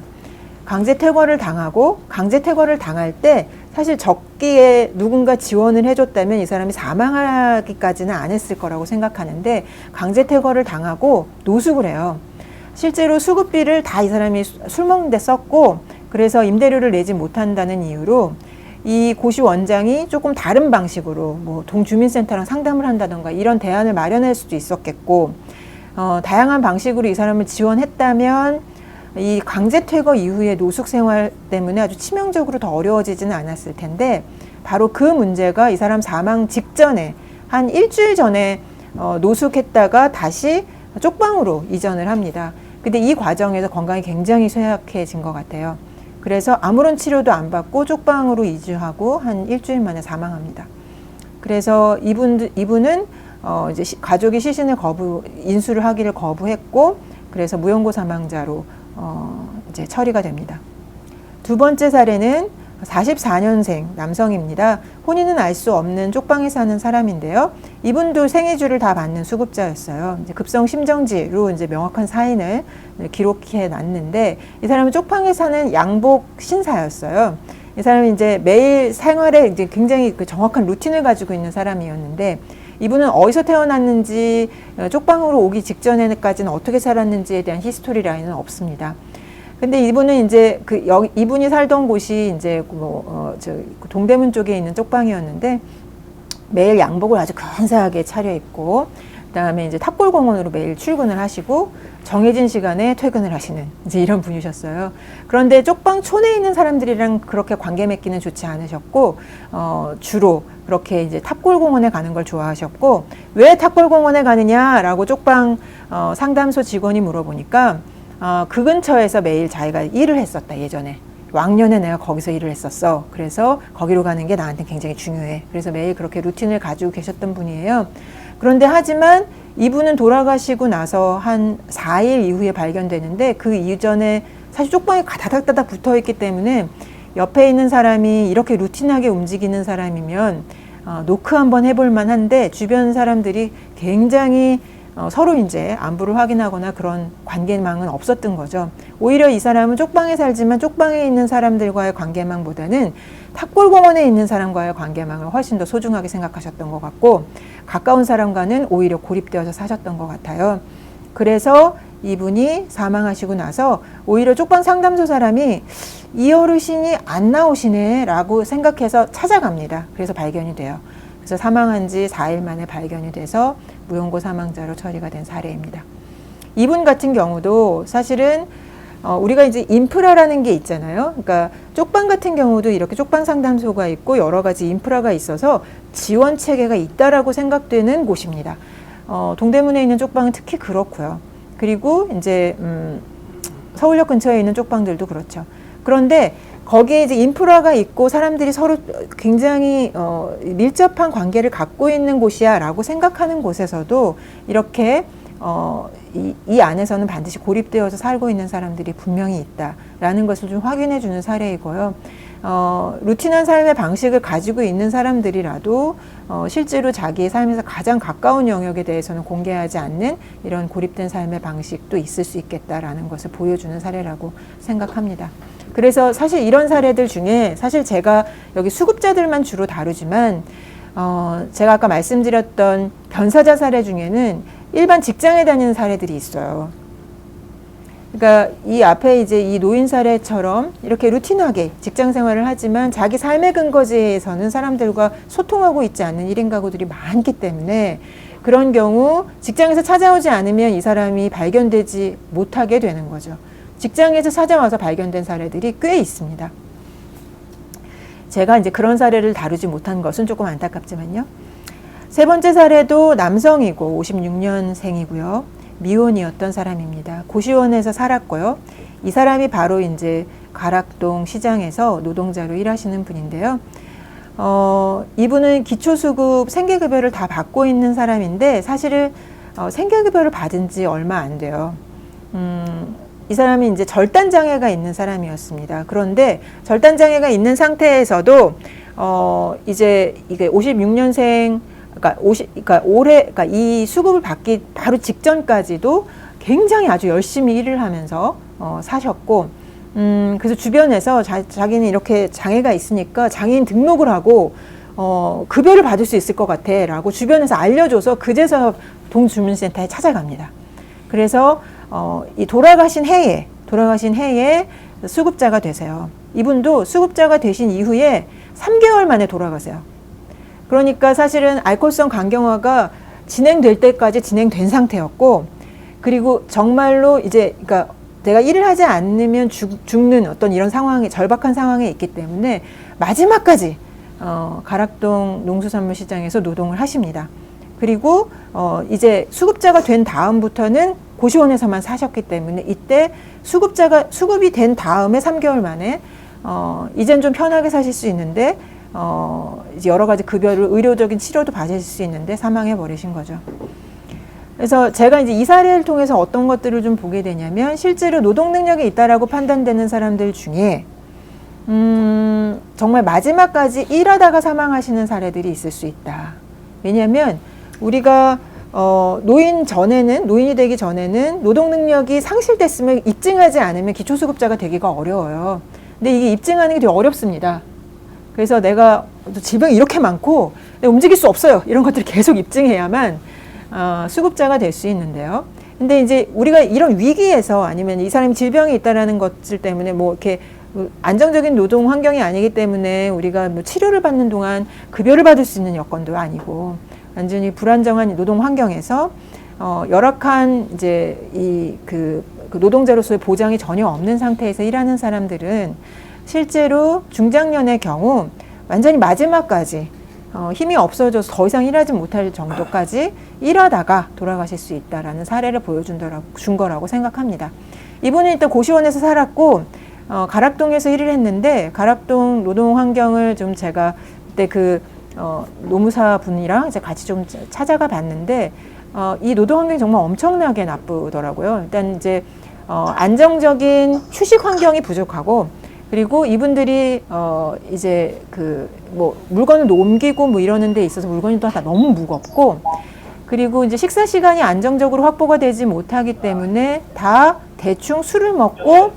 강제 퇴거를 당하고, 강제 퇴거를 당할 때 사실 적기에 누군가 지원을 해줬다면 이 사람이 사망하기까지는 안 했을 거라고 생각하는데 강제 퇴거를 당하고 노숙을 해요. 실제로 수급비를 다 이 사람이 술 먹는데 썼고, 그래서 임대료를 내지 못한다는 이유로 이 고시 원장이 조금 다른 방식으로 뭐 동주민센터랑 상담을 한다던가 이런 대안을 마련할 수도 있었겠고, 다양한 방식으로 이 사람을 지원했다면 이 강제 퇴거 이후의 노숙 생활 때문에 아주 치명적으로 더 어려워지지는 않았을 텐데, 바로 그 문제가 이 사람 사망 직전에 한 일주일 전에 노숙했다가 다시 쪽방으로 이전을 합니다. 근데 이 과정에서 건강이 굉장히 쇠약해진 것 같아요. 그래서 아무런 치료도 안 받고 쪽방으로 이주하고 한 일주일 만에 사망합니다. 그래서 이분은 이제 가족이 시신을 인수를 하기를 거부했고, 그래서 무연고 사망자로 이제 처리가 됩니다. 두 번째 사례는 44년생 남성입니다. 혼인은 알 수 없는 쪽방에 사는 사람인데요. 이분도 생애주를 다 받는 수급자였어요. 이제 급성 심정지로 이제 명확한 사인을 기록해 놨는데, 이 사람은 쪽방에 사는 양복 신사였어요. 이 사람은 이제 매일 생활에 이제 굉장히 그 정확한 루틴을 가지고 있는 사람이었는데, 이분은 어디서 태어났는지, 쪽방으로 오기 직전에까지는 어떻게 살았는지에 대한 히스토리 라인은 없습니다. 근데 이분은 이제 이분이 살던 곳이 이제 동대문 쪽에 있는 쪽방이었는데 매일 양복을 아주 근사하게 차려입고, 그다음에 이제 탑골공원으로 매일 출근을 하시고 정해진 시간에 퇴근을 하시는 이제 이런 분이셨어요. 그런데 쪽방촌에 있는 사람들이랑 그렇게 관계 맺기는 좋지 않으셨고 주로 그렇게 이제 탑골공원에 가는 걸 좋아하셨고, 왜 탑골공원에 가느냐라고 쪽방 상담소 직원이 물어보니까 그 근처에서 매일 자기가 일을 했었다, 예전에. 왕년에 내가 거기서 일을 했었어. 그래서 거기로 가는 게 나한테 굉장히 중요해. 그래서 매일 그렇게 루틴을 가지고 계셨던 분이에요. 그런데 하지만 이분은 돌아가시고 나서 한 4일 이후에 발견되는데, 그 이전에 사실 쪽방이 다닥다닥 붙어 있기 때문에 옆에 있는 사람이 이렇게 루틴하게 움직이는 사람이면 노크 한번 해볼 만한데, 주변 사람들이 굉장히 서로 이제 안부를 확인하거나 그런 관계망은 없었던 거죠. 오히려 이 사람은 쪽방에 살지만 쪽방에 있는 사람들과의 관계망보다는 탑골공원에 있는 사람과의 관계망을 훨씬 더 소중하게 생각하셨던 것 같고, 가까운 사람과는 오히려 고립되어서 사셨던 것 같아요. 그래서 이분이 사망하시고 나서 오히려 쪽방 상담소 사람이 이 어르신이 안 나오시네 라고 생각해서 찾아갑니다. 그래서 발견이 돼요. 그래서 사망한 지 4일 만에 발견이 돼서 무용고 사망자로 처리가 된 사례입니다. 이분 같은 경우도 사실은 우리가 이제 인프라라는 게 있잖아요. 그러니까 쪽방 같은 경우도 이렇게 쪽방 상담소가 있고 여러 가지 인프라가 있어서 지원 체계가 있다라고 생각되는 곳입니다. 동대문에 있는 쪽방은 특히 그렇고요. 그리고 이제 서울역 근처에 있는 쪽방들도 그렇죠. 그런데 거기에 이제 인프라가 있고 사람들이 서로 굉장히 밀접한 관계를 갖고 있는 곳이야라고 생각하는 곳에서도 이렇게 이 안에서는 반드시 고립되어서 살고 있는 사람들이 분명히 있다라는 것을 좀 확인해 주는 사례이고요. 루틴한 삶의 방식을 가지고 있는 사람들이라도 실제로 자기의 삶에서 가장 가까운 영역에 대해서는 공개하지 않는 이런 고립된 삶의 방식도 있을 수 있겠다라는 것을 보여주는 사례라고 생각합니다. 그래서 사실 이런 사례들 중에 사실 제가 여기 수급자들만 주로 다루지만 제가 아까 말씀드렸던 변사자 사례 중에는 일반 직장에 다니는 사례들이 있어요. 그러니까 이 앞에 이제 이 노인 사례처럼 이렇게 루틴하게 직장 생활을 하지만 자기 삶의 근거지에서는 사람들과 소통하고 있지 않는 1인 가구들이 많기 때문에 그런 경우 직장에서 찾아오지 않으면 이 사람이 발견되지 못하게 되는 거죠. 직장에서 찾아와서 발견된 사례들이 꽤 있습니다. 제가 이제 그런 사례를 다루지 못한 것은 조금 안타깝지만요. 세 번째 사례도 남성이고 56년생이고요. 미혼이었던 사람입니다. 고시원에서 살았고요. 이 사람이 바로 이제 가락동 시장에서 노동자로 일하시는 분인데요. 이분은 기초수급 생계급여를 다 받고 있는 사람인데 사실은 생계급여를 받은 지 얼마 안 돼요. 이 사람이 이제 절단장애가 있는 사람이었습니다. 그런데 절단장애가 있는 상태에서도 이제 이게 56년생 그러니까 이 수급을 받기 바로 직전까지도 굉장히 아주 열심히 일을 하면서 사셨고, 그래서 주변에서 자기는 이렇게 장애가 있으니까 장애인 등록을 하고 급여를 받을 수 있을 것 같아라고 주변에서 알려줘서 그제서 동주민센터에 찾아갑니다. 그래서 이 돌아가신 해에 수급자가 되세요. 이분도 수급자가 되신 이후에 3개월 만에 돌아가세요. 그러니까 사실은 알코올성 간경화가 진행될 때까지 진행된 상태였고, 그리고 정말로 이제 그러니까 내가 일을 하지 않으면 죽는 어떤 이런 상황에, 절박한 상황에 있기 때문에 마지막까지 가락동 농수산물시장에서 노동을 하십니다. 그리고 이제 수급자가 된 다음부터는 고시원에서만 사셨기 때문에 이때 수급이 된 다음에 3개월 만에 이젠 좀 편하게 사실 수 있는데 이제 여러 가지 급여를 의료적인 치료도 받으실 수 있는데 사망해 버리신 거죠. 그래서 제가 이제 이 사례를 통해서 어떤 것들을 좀 보게 되냐면, 실제로 노동 능력이 있다라고 판단되는 사람들 중에 정말 마지막까지 일하다가 사망하시는 사례들이 있을 수 있다. 왜냐하면 우리가 노인이 되기 전에는 노동 능력이 상실됐음을 입증하지 않으면 기초수급자가 되기가 어려워요. 근데 이게 입증하는 게 되게 어렵습니다. 그래서 내가 질병이 이렇게 많고 내가 움직일 수 없어요. 이런 것들을 계속 입증해야만 수급자가 될 수 있는데요. 근데 이제 우리가 이런 위기에서, 아니면 이 사람이 질병이 있다라는 것들 때문에 뭐 이렇게 안정적인 노동 환경이 아니기 때문에 우리가 뭐 치료를 받는 동안 급여를 받을 수 있는 여건도 아니고 완전히 불안정한 노동 환경에서 열악한 이제 그 노동자로서의 보장이 전혀 없는 상태에서 일하는 사람들은 실제로 중장년의 경우 완전히 마지막까지 힘이 없어져서 더 이상 일하지 못할 정도까지 일하다가 돌아가실 수 있다라는 사례를 준 거라고 생각합니다. 이분은 일단 고시원에서 살았고 가락동에서 일을 했는데 가락동 노동 환경을 좀 제가 그때 노무사 분이랑 이제 같이 좀 찾아가 봤는데 이 노동 환경이 정말 엄청나게 나쁘더라고요. 일단 이제 안정적인 휴식 환경이 부족하고 그리고 이분들이 이제 물건을 옮기고 뭐 이러는 데 있어서 물건이 또 다 너무 무겁고 그리고 이제 식사 시간이 안정적으로 확보가 되지 못하기 때문에 다 대충 술을 먹고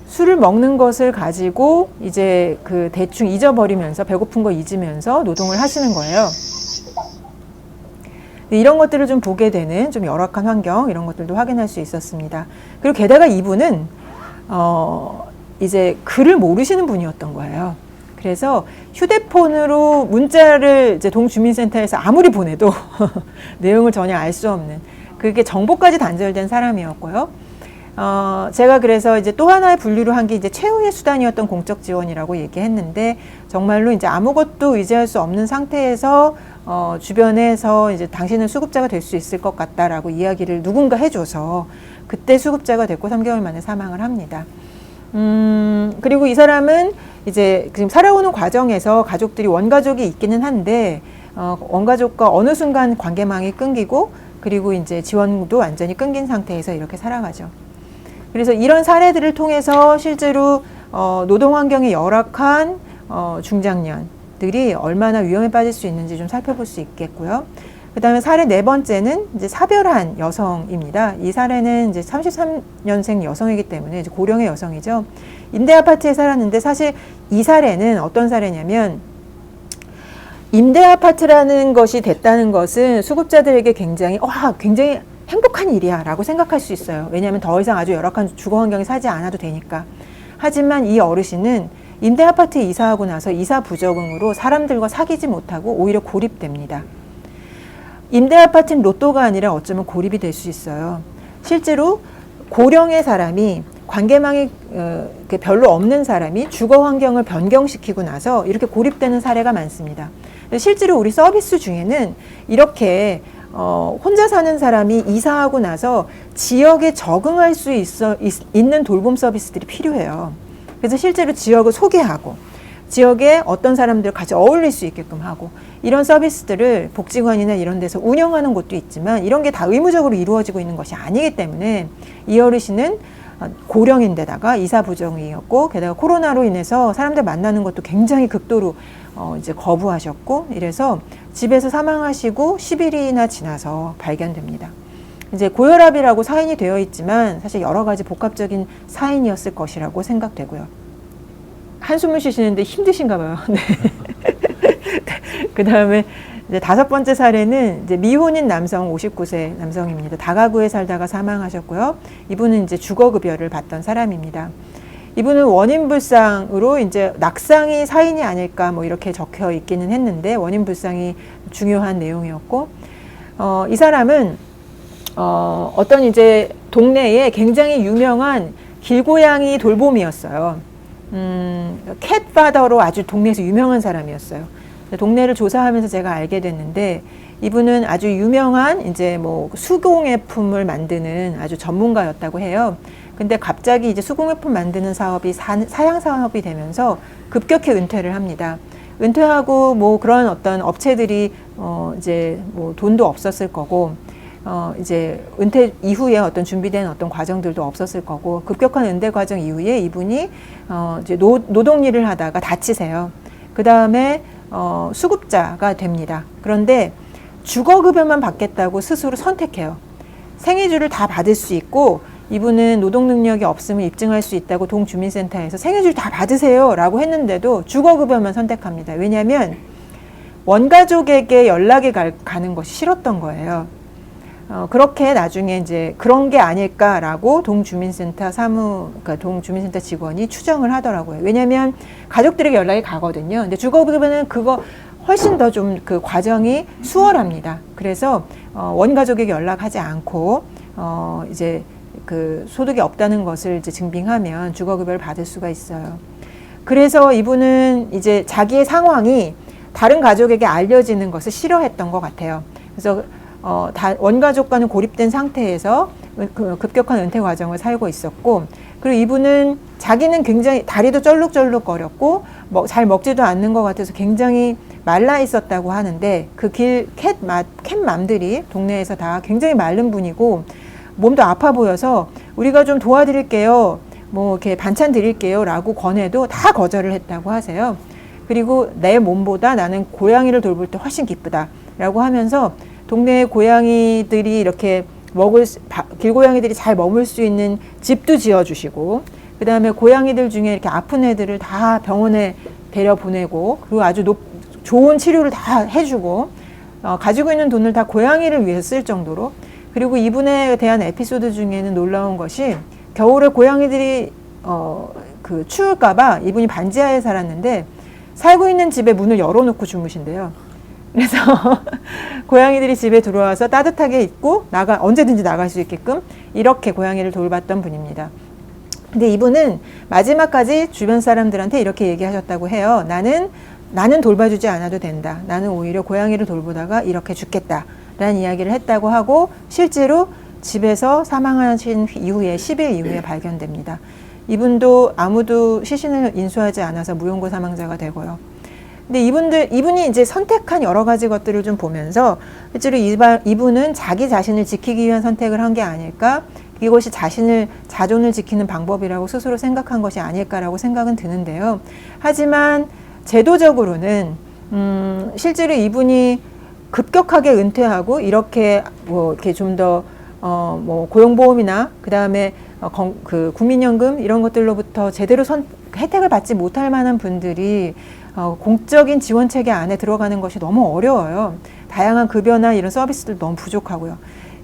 술을 먹는 것을 가지고 이제 대충 잊어버리면서 배고픈 거 잊으면서 노동을 하시는 거예요. 이런 것들을 좀 보게 되는 좀 열악한 환경 이런 것들도 확인할 수 있었습니다. 그리고 게다가 이분은 이제 글을 모르시는 분이었던 거예요. 그래서 휴대폰으로 문자를 이제 동주민센터에서 아무리 보내도 내용을 전혀 알 수 없는 그게 정보까지 단절된 사람이었고요. 제가 그래서 이제 또 하나의 분류를 한 게 이제 최후의 수단이었던 공적 지원이라고 얘기했는데 정말로 이제 아무것도 의지할 수 없는 상태에서 주변에서 이제 당신은 수급자가 될 수 있을 것 같다라고 이야기를 누군가 해줘서 그때 수급자가 됐고 3개월 만에 사망을 합니다. 그리고 이 사람은 이제 지금 살아오는 과정에서 가족들이 원가족이 있기는 한데 원가족과 어느 순간 관계망이 끊기고 그리고 이제 지원도 완전히 끊긴 상태에서 이렇게 살아가죠. 그래서 이런 사례들을 통해서 실제로 노동 환경이 열악한 중장년들이 얼마나 위험에 빠질 수 있는지 좀 살펴볼 수 있겠고요. 그 다음에 사례 네 번째는 이제 사별한 여성입니다. 이 사례는 이제 33년생 여성이기 때문에 이제 고령의 여성이죠. 임대 아파트에 살았는데 사실 이 사례는 어떤 사례냐면 임대 아파트라는 것이 됐다는 것은 수급자들에게 굉장히 행복한 일이야 라고 생각할 수 있어요. 왜냐하면 더 이상 아주 열악한 주거 환경에 살지 않아도 되니까. 하지만 이 어르신은 임대 아파트에 이사하고 나서 이사 부적응으로 사람들과 사귀지 못하고 오히려 고립됩니다. 임대 아파트는 로또가 아니라 어쩌면 고립이 될 수 있어요. 실제로 고령의 사람이 관계망이 별로 없는 사람이 주거 환경을 변경시키고 나서 이렇게 고립되는 사례가 많습니다. 실제로 우리 서비스 중에는 이렇게 혼자 사는 사람이 이사하고 나서 지역에 적응할 수 있는 돌봄 서비스들이 필요해요. 그래서 실제로 지역을 소개하고 지역에 어떤 사람들 같이 어울릴 수 있게끔 하고 이런 서비스들을 복지관이나 이런 데서 운영하는 곳도 있지만 이런 게 다 의무적으로 이루어지고 있는 것이 아니기 때문에 이 어르신은 고령인데다가 이사 부정이었고 게다가 코로나로 인해서 사람들 만나는 것도 굉장히 극도로 이제 거부하셨고 이래서 집에서 사망하시고 10일이나 지나서 발견됩니다. 이제 고혈압이라고 사인이 되어 있지만 사실 여러 가지 복합적인 사인이었을 것이라고 생각되고요. 한숨을 쉬시는데 힘드신가 봐요. 네. 그 다음에 이제 다섯 번째 사례는 이제 미혼인 남성 59세 남성입니다. 다가구에 살다가 사망하셨고요. 이분은 이제 주거급여를 받던 사람입니다. 이분은 원인불상으로 이제 낙상이 사인이 아닐까 뭐 이렇게 적혀 있기는 했는데 원인불상이 중요한 내용이었고, 이 사람은 어떤 이제 동네에 굉장히 유명한 길고양이 돌봄이었어요. 캣파더로 아주 동네에서 유명한 사람이었어요. 동네를 조사하면서 제가 알게 됐는데 이분은 아주 유명한 이제 뭐 수공예품을 만드는 아주 전문가였다고 해요. 근데 갑자기 이제 수공예품 만드는 사업이 사양 사업이 되면서 급격히 은퇴를 합니다. 은퇴하고 뭐 그런 어떤 업체들이 이제 뭐 돈도 없었을 거고 이제 은퇴 이후에 어떤 준비된 어떤 과정들도 없었을 거고 급격한 은퇴 과정 이후에 이분이 이제 노동 일을 하다가 다치세요. 그 다음에 수급자가 됩니다. 그런데 주거급여만 받겠다고 스스로 선택해요. 생애주를 다 받을 수 있고 이분은 노동 능력이 없음을 입증할 수 있다고 동주민센터에서 생애주를 다 받으세요 라고 했는데도 주거급여만 선택합니다. 왜냐하면 원가족에게 연락이 가는 것이 싫었던 거예요. 그렇게 나중에 이제 그런 게 아닐까라고 동주민센터 그러니까 동주민센터 직원이 추정을 하더라고요. 왜냐하면 가족들에게 연락이 가거든요. 근데 주거급여는 그거 훨씬 더 좀 그 과정이 수월합니다. 그래서 원가족에게 연락하지 않고 이제 그 소득이 없다는 것을 이제 증빙하면 주거급여를 받을 수가 있어요. 그래서 이분은 이제 자기의 상황이 다른 가족에게 알려지는 것을 싫어했던 것 같아요. 그래서 원가족과는 고립된 상태에서 급격한 은퇴 과정을 살고 있었고, 그리고 이분은 자기는 굉장히 다리도 쩔룩쩔룩거렸고 잘 먹지도 않는 것 같아서 굉장히 말라 있었다고 하는데, 그 캣맘들이 동네에서 다 굉장히 마른 분이고 몸도 아파 보여서 우리가 좀 도와드릴게요, 뭐 이렇게 반찬 드릴게요 라고 권해도 다 거절을 했다고 하세요. 그리고 내 몸보다 나는 고양이를 돌볼 때 훨씬 기쁘다 라고 하면서 동네 고양이들이 이렇게 길고양이들이 잘 머물 수 있는 집도 지어주시고, 그 다음에 고양이들 중에 이렇게 아픈 애들을 다 병원에 데려보내고, 그리고 아주 좋은 치료를 다 해주고, 가지고 있는 돈을 다 고양이를 위해서 쓸 정도로. 그리고 이분에 대한 에피소드 중에는 놀라운 것이, 겨울에 고양이들이 추울까봐 이분이 반지하에 살았는데 살고 있는 집에 문을 열어놓고 주무신대요. 그래서 고양이들이 집에 들어와서 따뜻하게 있고 언제든지 나갈 수 있게끔 이렇게 고양이를 돌봤던 분입니다. 근데 이분은 마지막까지 주변 사람들한테 이렇게 얘기하셨다고 해요. 나는 돌봐주지 않아도 된다. 나는 오히려 고양이를 돌보다가 이렇게 죽겠다 라는 이야기를 했다고 하고, 실제로 집에서 사망하신 이후에 10일 이후에 발견됩니다. 이분도 아무도 시신을 인수하지 않아서 무용고 사망자가 되고요. 근데 이분이 이제 선택한 여러 가지 것들을 좀 보면서 실제로 이분은 자기 자신을 지키기 위한 선택을 한 게 아닐까, 이것이 자존을 지키는 방법이라고 스스로 생각한 것이 아닐까라고 생각은 드는데요. 하지만 제도적으로는 실제로 이분이 급격하게 은퇴하고 이렇게 좀 더 고용보험이나 그 다음에 그 국민연금 이런 것들로부터 제대로 혜택을 받지 못할 만한 분들이 공적인 지원 체계 안에 들어가는 것이 너무 어려워요. 다양한 급여나 이런 서비스들 너무 부족하고요.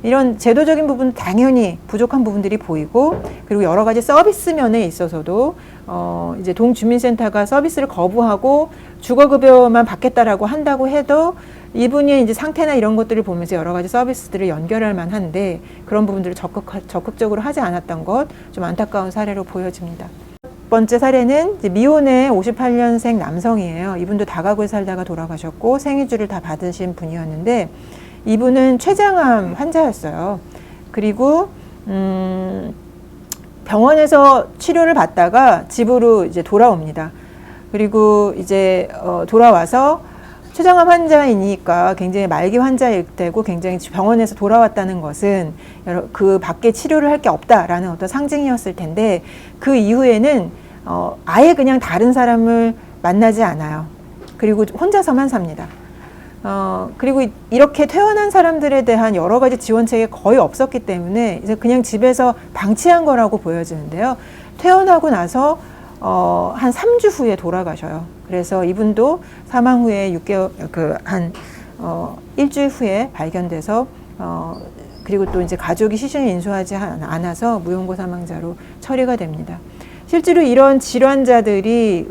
이런 제도적인 부분 당연히 부족한 부분들이 보이고, 그리고 여러 가지 서비스 면에 있어서도 이제 동주민센터가 서비스를 거부하고 주거급여만 받겠다라고 한다고 해도 이분이 이제 상태나 이런 것들을 보면서 여러 가지 서비스들을 연결할 만한데 그런 부분들을 적극적으로 하지 않았던 것, 좀 안타까운 사례로 보여집니다. 첫 번째 사례는 이제 미혼의 58년생 남성이에요. 이분도 다가구에 살다가 돌아가셨고 생이주를 다 받으신 분이었는데, 이분은 췌장암 환자였어요. 그리고 병원에서 치료를 받다가 집으로 이제 돌아옵니다. 그리고 이제 돌아와서 췌장암 환자이니까 굉장히 말기 환자일 때고, 굉장히 병원에서 돌아왔다는 것은 그 밖에 치료를 할 게 없다라는 어떤 상징이었을 텐데, 그 이후에는 아예 그냥 다른 사람을 만나지 않아요. 그리고 혼자서만 삽니다. 그리고 이렇게 퇴원한 사람들에 대한 여러 가지 지원책이 거의 없었기 때문에 이제 그냥 집에서 방치한 거라고 보여지는데요. 퇴원하고 나서 한 3주 후에 돌아가셔요. 그래서 이분도 사망 후에 6개월, 일주일 후에 발견돼서, 그리고 또 이제 가족이 시신을 인수하지 않아서 무용고 사망자로 처리가 됩니다. 실제로 이런 질환자들이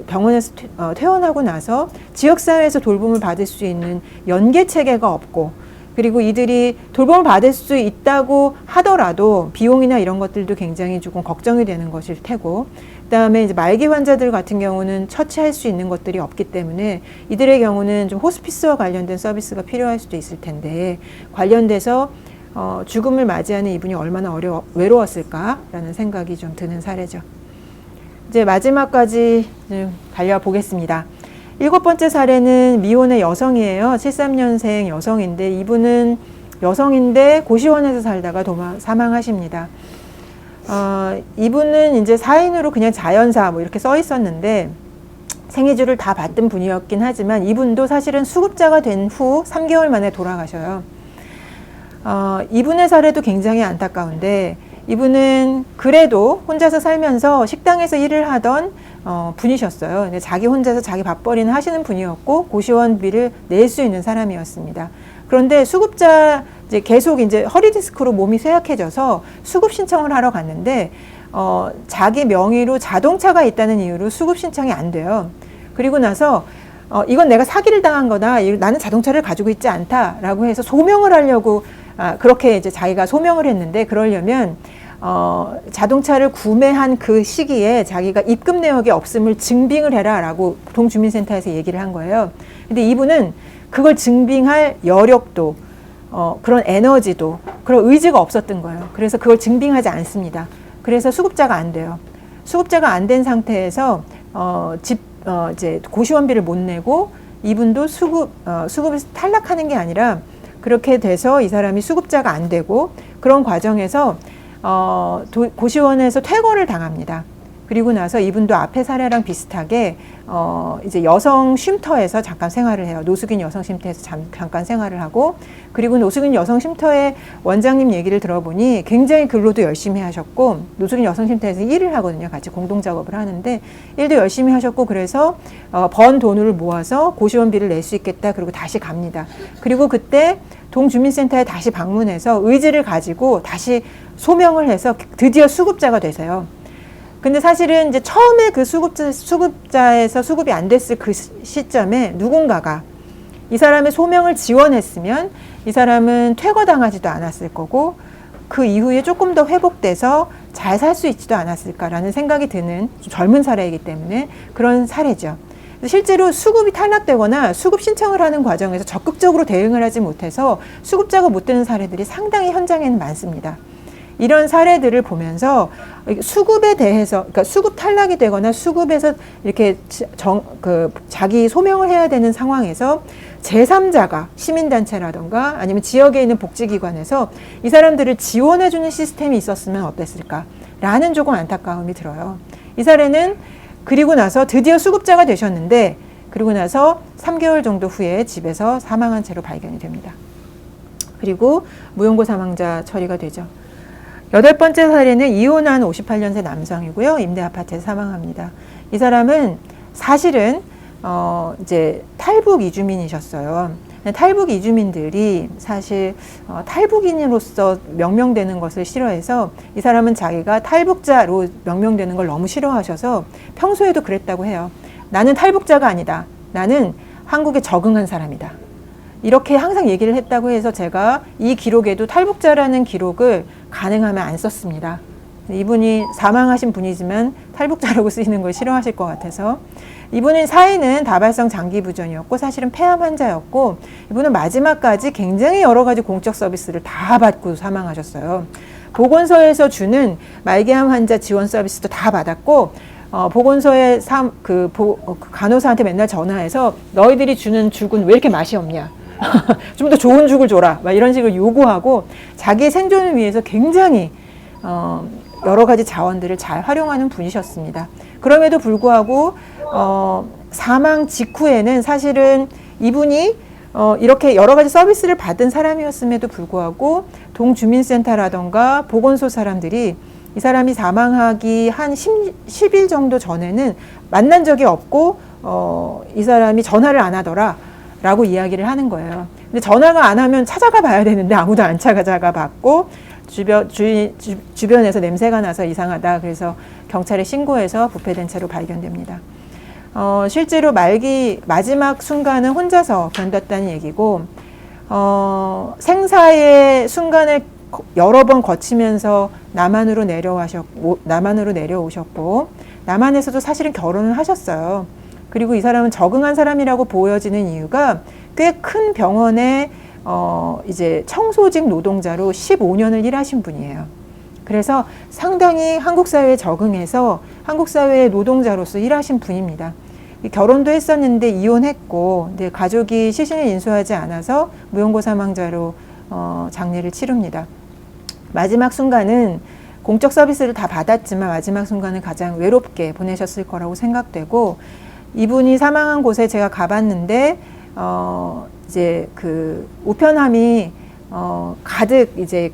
병원에서 퇴원하고 나서 지역사회에서 돌봄을 받을 수 있는 연계 체계가 없고, 그리고 이들이 돌봄을 받을 수 있다고 하더라도 비용이나 이런 것들도 굉장히 조금 걱정이 되는 것일 테고, 그다음에 이제 말기 환자들 같은 경우는 처치할 수 있는 것들이 없기 때문에 이들의 경우는 좀 호스피스와 관련된 서비스가 필요할 수도 있을 텐데, 관련돼서 죽음을 맞이하는 이분이 얼마나 외로웠을까라는 생각이 좀 드는 사례죠. 이제 마지막까지 달려보겠습니다. 7번째 사례는 미혼의 여성이에요. 73년생 여성인데, 이분은 여성인데 고시원에서 살다가 사망하십니다. 이분은 이제 4인으로 그냥 자연사 이렇게 써 있었는데 생이주를 다 받던 분이었긴 하지만, 이분도 사실은 수급자가 된 후 3개월 만에 돌아가셔요. 이분의 사례도 굉장히 안타까운데, 이분은 그래도 혼자서 살면서 식당에서 일을 하던 분이셨어요. 자기 혼자서 자기 밥벌이는 하시는 분이었고 고시원비를 낼 수 있는 사람이었습니다. 그런데 수급자 이제 계속 이제 허리 디스크로 몸이 쇠약해져서 수급 신청을 하러 갔는데 자기 명의로 자동차가 있다는 이유로 수급 신청이 안 돼요. 그리고 나서 이건 내가 사기를 당한 거다. 나는 자동차를 가지고 있지 않다라고 해서 소명을 하려고 그렇게 이제 자기가 소명을 했는데 그러려면 자동차를 구매한 그 시기에 자기가 입금 내역이 없음을 증빙을 해라라고 동주민센터에서 얘기를 한 거예요. 근데 이분은 그걸 증빙할 여력도 그런 에너지도 그런 의지가 없었던 거예요. 그래서 그걸 증빙하지 않습니다. 그래서 수급자가 안 돼요. 수급자가 안 된 상태에서 이제 고시원비를 못 내고 이분도 수급에서 탈락하는 게 아니라 그렇게 돼서 이 사람이 수급자가 안 되고 그런 과정에서 고시원에서 퇴거를 당합니다. 그리고 나서 이분도 앞에 사례랑 비슷하게 이제 여성 쉼터에서 잠깐 생활을 해요. 노숙인 여성 쉼터에서 잠깐 생활을 하고 그리고 노숙인 여성 쉼터의 원장님 얘기를 들어보니 굉장히 근로도 열심히 하셨고 노숙인 여성 쉼터에서 일을 하거든요. 같이 공동 작업을 하는데 일도 열심히 하셨고 그래서 번 돈을 모아서 고시원비를 낼 수 있겠다. 그리고 다시 갑니다. 그리고 그때 동주민센터에 다시 방문해서 의지를 가지고 다시 소명을 해서 드디어 수급자가 되세요. 근데 사실은 이제 처음에 그 수급자에서 수급이 안 됐을 그 시점에 누군가가 이 사람의 소명을 지원했으면 이 사람은 퇴거당하지도 않았을 거고 그 이후에 조금 더 회복돼서 잘 살 수 있지도 않았을까라는 생각이 드는 좀 젊은 사례이기 때문에 그런 사례죠. 실제로 수급이 탈락되거나 수급 신청을 하는 과정에서 적극적으로 대응을 하지 못해서 수급자가 못 되는 사례들이 상당히 현장에는 많습니다. 이런 사례들을 보면서 수급에 대해서, 그러니까 수급 탈락이 되거나 수급에서 이렇게 자기 소명을 해야 되는 상황에서 제3자가 시민단체라던가 아니면 지역에 있는 복지기관에서 이 사람들을 지원해주는 시스템이 있었으면 어땠을까? 라는 조금 안타까움이 들어요. 이 사례는 그리고 나서 드디어 수급자가 되셨는데 그리고 나서 3개월 정도 후에 집에서 사망한 채로 발견이 됩니다. 그리고 무용고 사망자 처리가 되죠. 8번째 사례는 이혼한 58년생 남성이고요. 임대 아파트에서 사망합니다. 이 사람은 사실은 이제 탈북 이주민이셨어요. 탈북 이주민들이 사실 탈북인으로서 명명되는 것을 싫어해서 이 사람은 자기가 탈북자로 명명되는 걸 너무 싫어하셔서 평소에도 그랬다고 해요. 나는 탈북자가 아니다. 나는 한국에 적응한 사람이다. 이렇게 항상 얘기를 했다고 해서 제가 이 기록에도 탈북자라는 기록을 가능하면 안 썼습니다. 이분이 사망하신 분이지만 탈북자라고 쓰이는 걸 싫어하실 것 같아서 이분의 사인은 다발성 장기부전이었고 사실은 폐암 환자였고 이분은 마지막까지 굉장히 여러 가지 공적 서비스를 다 받고 사망하셨어요. 보건소에서 주는 말기암 환자 지원 서비스도 다 받았고 보건소의 간호사한테 맨날 전화해서 너희들이 주는 죽은 왜 이렇게 맛이 없냐? 좀 더 좋은 죽을 줘라. 막 이런 식으로 요구하고 자기의 생존을 위해서 굉장히 여러 가지 자원들을 잘 활용하는 분이셨습니다. 그럼에도 불구하고 사망 직후에는 사실은 이분이 이렇게 여러 가지 서비스를 받은 사람이었음에도 불구하고 동주민센터라던가 보건소 사람들이 이 사람이 사망하기 한 10일 정도 전에는 만난 적이 없고 이 사람이 전화를 안 하더라 라고 이야기를 하는 거예요. 근데 전화가 안 하면 찾아가 봐야 되는데 아무도 안 찾아가 봤고 주변에서 냄새가 나서 이상하다. 그래서 경찰에 신고해서 부패된 채로 발견됩니다. 실제로 마지막 순간은 혼자서 견뎠다는 얘기고 생사의 순간을 여러 번 거치면서 남한으로 내려오셨고 남한에서도 사실은 결혼을 하셨어요. 그리고 이 사람은 적응한 사람이라고 보여지는 이유가 꽤 큰 병원에 이제 청소직 노동자로 15년을 일하신 분이에요. 그래서 상당히 한국 사회에 적응해서 한국 사회의 노동자로서 일하신 분입니다. 결혼도 했었는데 이혼했고, 근데 가족이 시신을 인수하지 않아서 무용고 사망자로 장례를 치릅니다. 마지막 순간은 공적 서비스를 다 받았지만 마지막 순간은 가장 외롭게 보내셨을 거라고 생각되고, 이분이 사망한 곳에 제가 가봤는데 이제 그 우편함이 가득 이제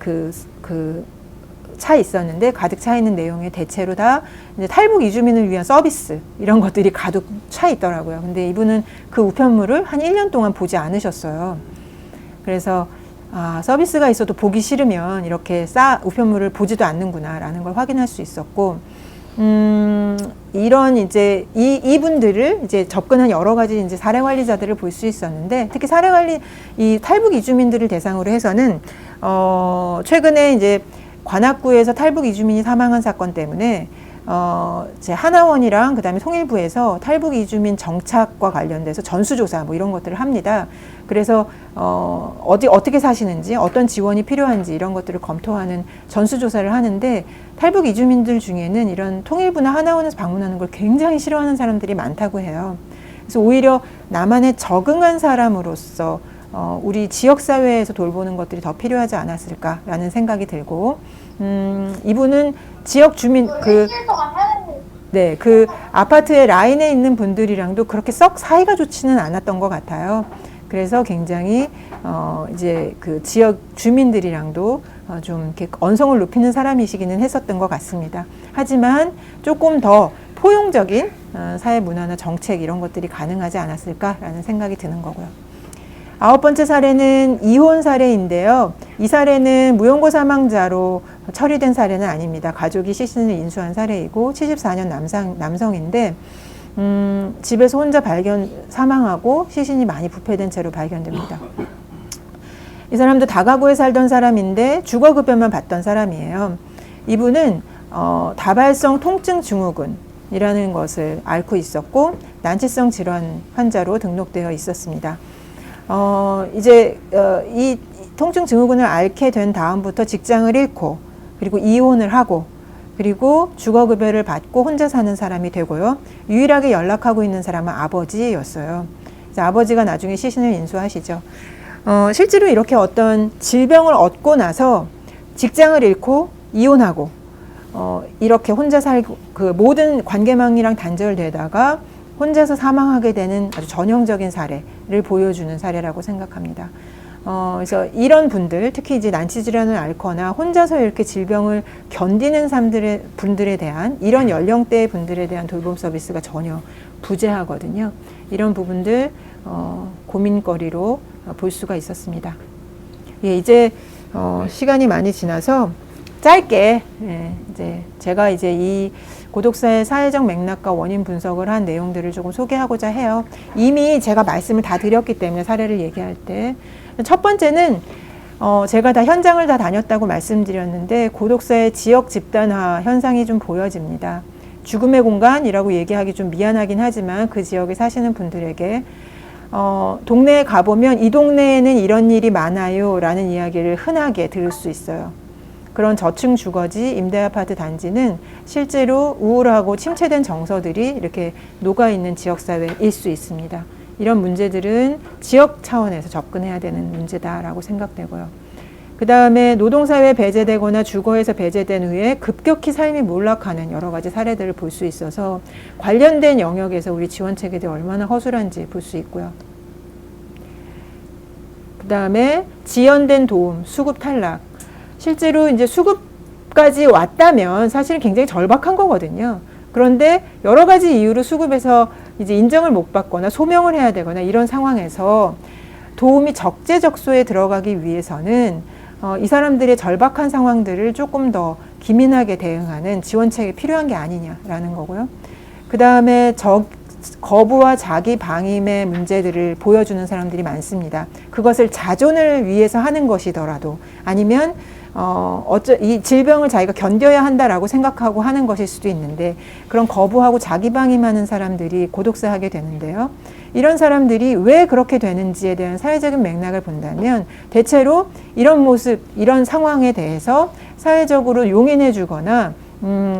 차 있었는데 가득 차 있는 내용이 대체로 다 이제 탈북 이주민을 위한 서비스 이런 것들이 가득 차 있더라고요. 근데 이분은 그 우편물을 한 1년 동안 보지 않으셨어요. 그래서 서비스가 있어도 보기 싫으면 이렇게 우편물을 보지도 않는구나라는 걸 확인할 수 있었고, 이런 이제 이분들을 이제 접근한 여러 가지 이제 사례 관리자들을 볼 수 있었는데, 특히 사례 관리 이 탈북 이주민들을 대상으로 해서는 최근에 이제 관악구에서 탈북 이주민이 사망한 사건 때문에 이제 하나원이랑 그다음에 통일부에서 탈북 이주민 정착과 관련돼서 전수조사 뭐 이런 것들을 합니다. 그래서 어떻게 사시는지, 어떤 지원이 필요한지 이런 것들을 검토하는 전수조사를 하는데, 탈북 이주민들 중에는 이런 통일부나 하나원에서 방문하는 걸 굉장히 싫어하는 사람들이 많다고 해요. 그래서 오히려 남한에 적응한 사람으로서 우리 지역사회에서 돌보는 것들이 더 필요하지 않았을까라는 생각이 들고, 이분은 지역 주민 그 아파트의 라인에 있는 분들이랑도 그렇게 썩 사이가 좋지는 않았던 것 같아요. 그래서 굉장히 이제 그 지역 주민들이랑도 좀 이렇게 언성을 높이는 사람이시기는 했었던 것 같습니다. 하지만 조금 더 포용적인 사회 문화나 정책 이런 것들이 가능하지 않았을까라는 생각이 드는 거고요. 9번째 사례는 이혼 사례인데요. 이 사례는 무연고 사망자로 처리된 사례는 아닙니다. 가족이 시신을 인수한 사례이고 74년 남성인데 집에서 혼자 사망하고 시신이 많이 부패된 채로 발견됩니다. 이 사람도 다가구에 살던 사람인데 주거급여만 받던 사람이에요. 이분은 다발성 통증 증후군이라는 것을 앓고 있었고 난치성 질환 환자로 등록되어 있었습니다. 이 통증 증후군을 앓게 된 다음부터 직장을 잃고, 그리고 이혼을 하고, 그리고 주거급여를 받고 혼자 사는 사람이 되고요. 유일하게 연락하고 있는 사람은 아버지였어요. 아버지가 나중에 시신을 인수하시죠. 실제로 이렇게 어떤 질병을 얻고 나서 직장을 잃고 이혼하고, 이렇게 혼자 살고, 그 모든 관계망이랑 단절되다가 혼자서 사망하게 되는 아주 전형적인 사례를 보여주는 사례라고 생각합니다. 그래서 이런 분들, 특히 이제 난치질환을 앓거나 혼자서 이렇게 질병을 견디는 분들에 대한, 이런 연령대의 분들에 대한 돌봄 서비스가 전혀 부재하거든요. 이런 부분들 고민거리로 볼 수가 있었습니다. 예, 이제 시간이 많이 지나서 짧게 이제 제가 이제 이 고독사의 사회적 맥락과 원인 분석을 한 내용들을 조금 소개하고자 해요. 이미 제가 말씀을 다 드렸기 때문에 사례를 얘기할 때, 첫 번째는 제가 다 현장을 다 다녔다고 말씀드렸는데 고독사의 지역 집단화 현상이 좀 보여집니다. 죽음의 공간이라고 얘기하기 좀 미안하긴 하지만 그 지역에 사시는 분들에게 동네에 가보면 이 동네에는 이런 일이 많아요 라는 이야기를 흔하게 들을 수 있어요. 그런 저층 주거지, 임대아파트 단지는 실제로 우울하고 침체된 정서들이 이렇게 녹아있는 지역사회일 수 있습니다. 이런 문제들은 지역 차원에서 접근해야 되는 문제다라고 생각되고요. 그 다음에 노동사회에 배제되거나 주거에서 배제된 후에 급격히 삶이 몰락하는 여러 가지 사례들을 볼 수 있어서 관련된 영역에서 우리 지원체계들이 얼마나 허술한지 볼 수 있고요. 그 다음에 지연된 도움, 수급 탈락. 실제로 이제 수급까지 왔다면 사실은 굉장히 절박한 거거든요. 그런데 여러 가지 이유로 수급에서 이제 인정을 못 받거나 소명을 해야 되거나 이런 상황에서 도움이 적재적소에 들어가기 위해서는 이 사람들의 절박한 상황들을 조금 더 기민하게 대응하는 지원책이 필요한 게 아니냐라는 거고요. 그 다음에 거부와 자기 방임의 문제들을 보여주는 사람들이 많습니다. 그것을 자존을 위해서 하는 것이더라도 아니면 이 질병을 자기가 견뎌야 한다라고 생각하고 하는 것일 수도 있는데 그런 거부하고 자기 방임하는 사람들이 고독사하게 되는데요. 이런 사람들이 왜 그렇게 되는지에 대한 사회적인 맥락을 본다면 대체로 이런 모습, 이런 상황에 대해서 사회적으로 용인해 주거나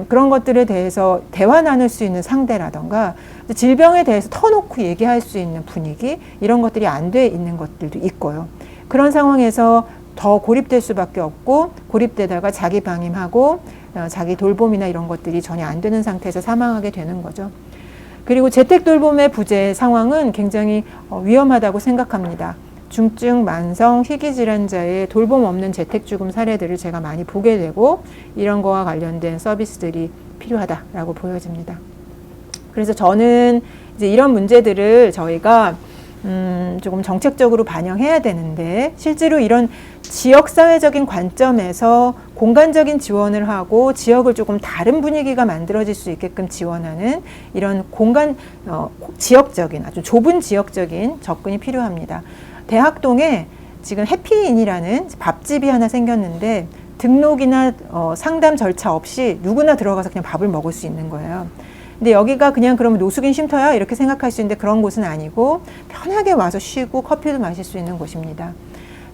그런 것들에 대해서 대화 나눌 수 있는 상대라던가 질병에 대해서 터놓고 얘기할 수 있는 분위기 이런 것들이 안 돼 있는 것들도 있고요. 그런 상황에서 더 고립될 수밖에 없고 고립되다가 자기 방임하고 자기 돌봄이나 이런 것들이 전혀 안 되는 상태에서 사망하게 되는 거죠. 그리고 재택 돌봄의 부재 상황은 굉장히 위험하다고 생각합니다. 중증, 만성, 희귀 질환자의 돌봄 없는 재택 죽음 사례들을 제가 많이 보게 되고 이런 거와 관련된 서비스들이 필요하다라고 보여집니다. 그래서 저는 이제 이런 문제들을 저희가 조금 정책적으로 반영해야 되는데 실제로 이런 지역사회적인 관점에서 공간적인 지원을 하고 지역을 조금 다른 분위기가 만들어질 수 있게끔 지원하는 이런 공간 지역적인 아주 좁은 지역적인 접근이 필요합니다. 대학동에 지금 해피인이라는 밥집이 하나 생겼는데 등록이나 상담 절차 없이 누구나 들어가서 그냥 밥을 먹을 수 있는 거예요. 근데 여기가 그냥 그러면 노숙인 쉼터야 이렇게 생각할 수 있는데 그런 곳은 아니고 편하게 와서 쉬고 커피도 마실 수 있는 곳입니다.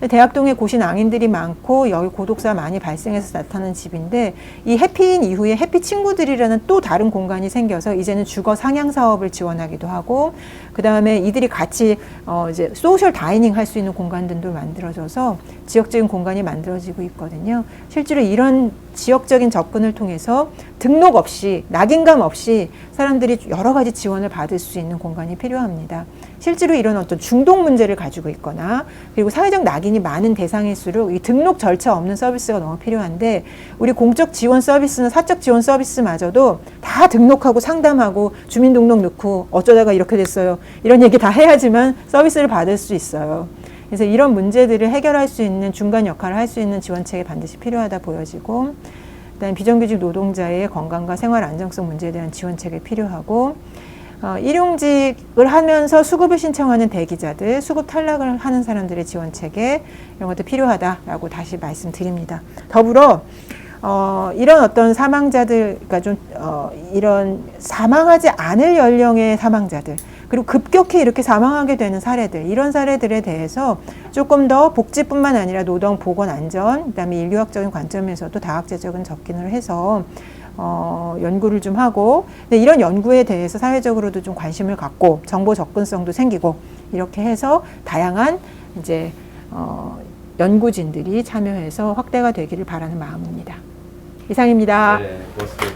대학동에 고시낭인들이 많고 여기 고독사 많이 발생해서 나타나는 집인데 이 해피인 이후에 해피 친구들이라는 또 다른 공간이 생겨서 이제는 주거 상향 사업을 지원하기도 하고 그 다음에 이들이 같이 이제 소셜 다이닝 할 수 있는 공간들도 만들어져서 지역적인 공간이 만들어지고 있거든요. 실제로 이런 지역적인 접근을 통해서 등록 없이 낙인감 없이 사람들이 여러 가지 지원을 받을 수 있는 공간이 필요합니다. 실제로 이런 어떤 중독 문제를 가지고 있거나 그리고 사회적 낙인이 많은 대상일수록 이 등록 절차 없는 서비스가 너무 필요한데 우리 공적 지원 서비스나 사적 지원 서비스마저도 다 등록하고 상담하고 주민등록 넣고 어쩌다가 이렇게 됐어요. 이런 얘기 다 해야지만 서비스를 받을 수 있어요. 그래서 이런 문제들을 해결할 수 있는 중간 역할을 할 수 있는 지원책이 반드시 필요하다 보여지고 그다음에 비정규직 노동자의 건강과 생활 안정성 문제에 대한 지원책이 필요하고 일용직을 하면서 수급을 신청하는 대기자들, 수급 탈락을 하는 사람들의 지원체계 이런 것도 필요하다라고 다시 말씀드립니다. 더불어 이런 어떤 사망자들, 그러니까 좀 이런 사망하지 않을 연령의 사망자들 그리고 급격히 이렇게 사망하게 되는 사례들 이런 사례들에 대해서 조금 더 복지뿐만 아니라 노동, 보건, 안전, 그다음에 인류학적인 관점에서도 다학제적인 접근을 해서 연구를 좀 하고 근데 이런 연구에 대해서 사회적으로도 좀 관심을 갖고 정보 접근성도 생기고 이렇게 해서 다양한 이제 연구진들이 참여해서 확대가 되기를 바라는 마음입니다. 이상입니다. 네, 고맙습니다.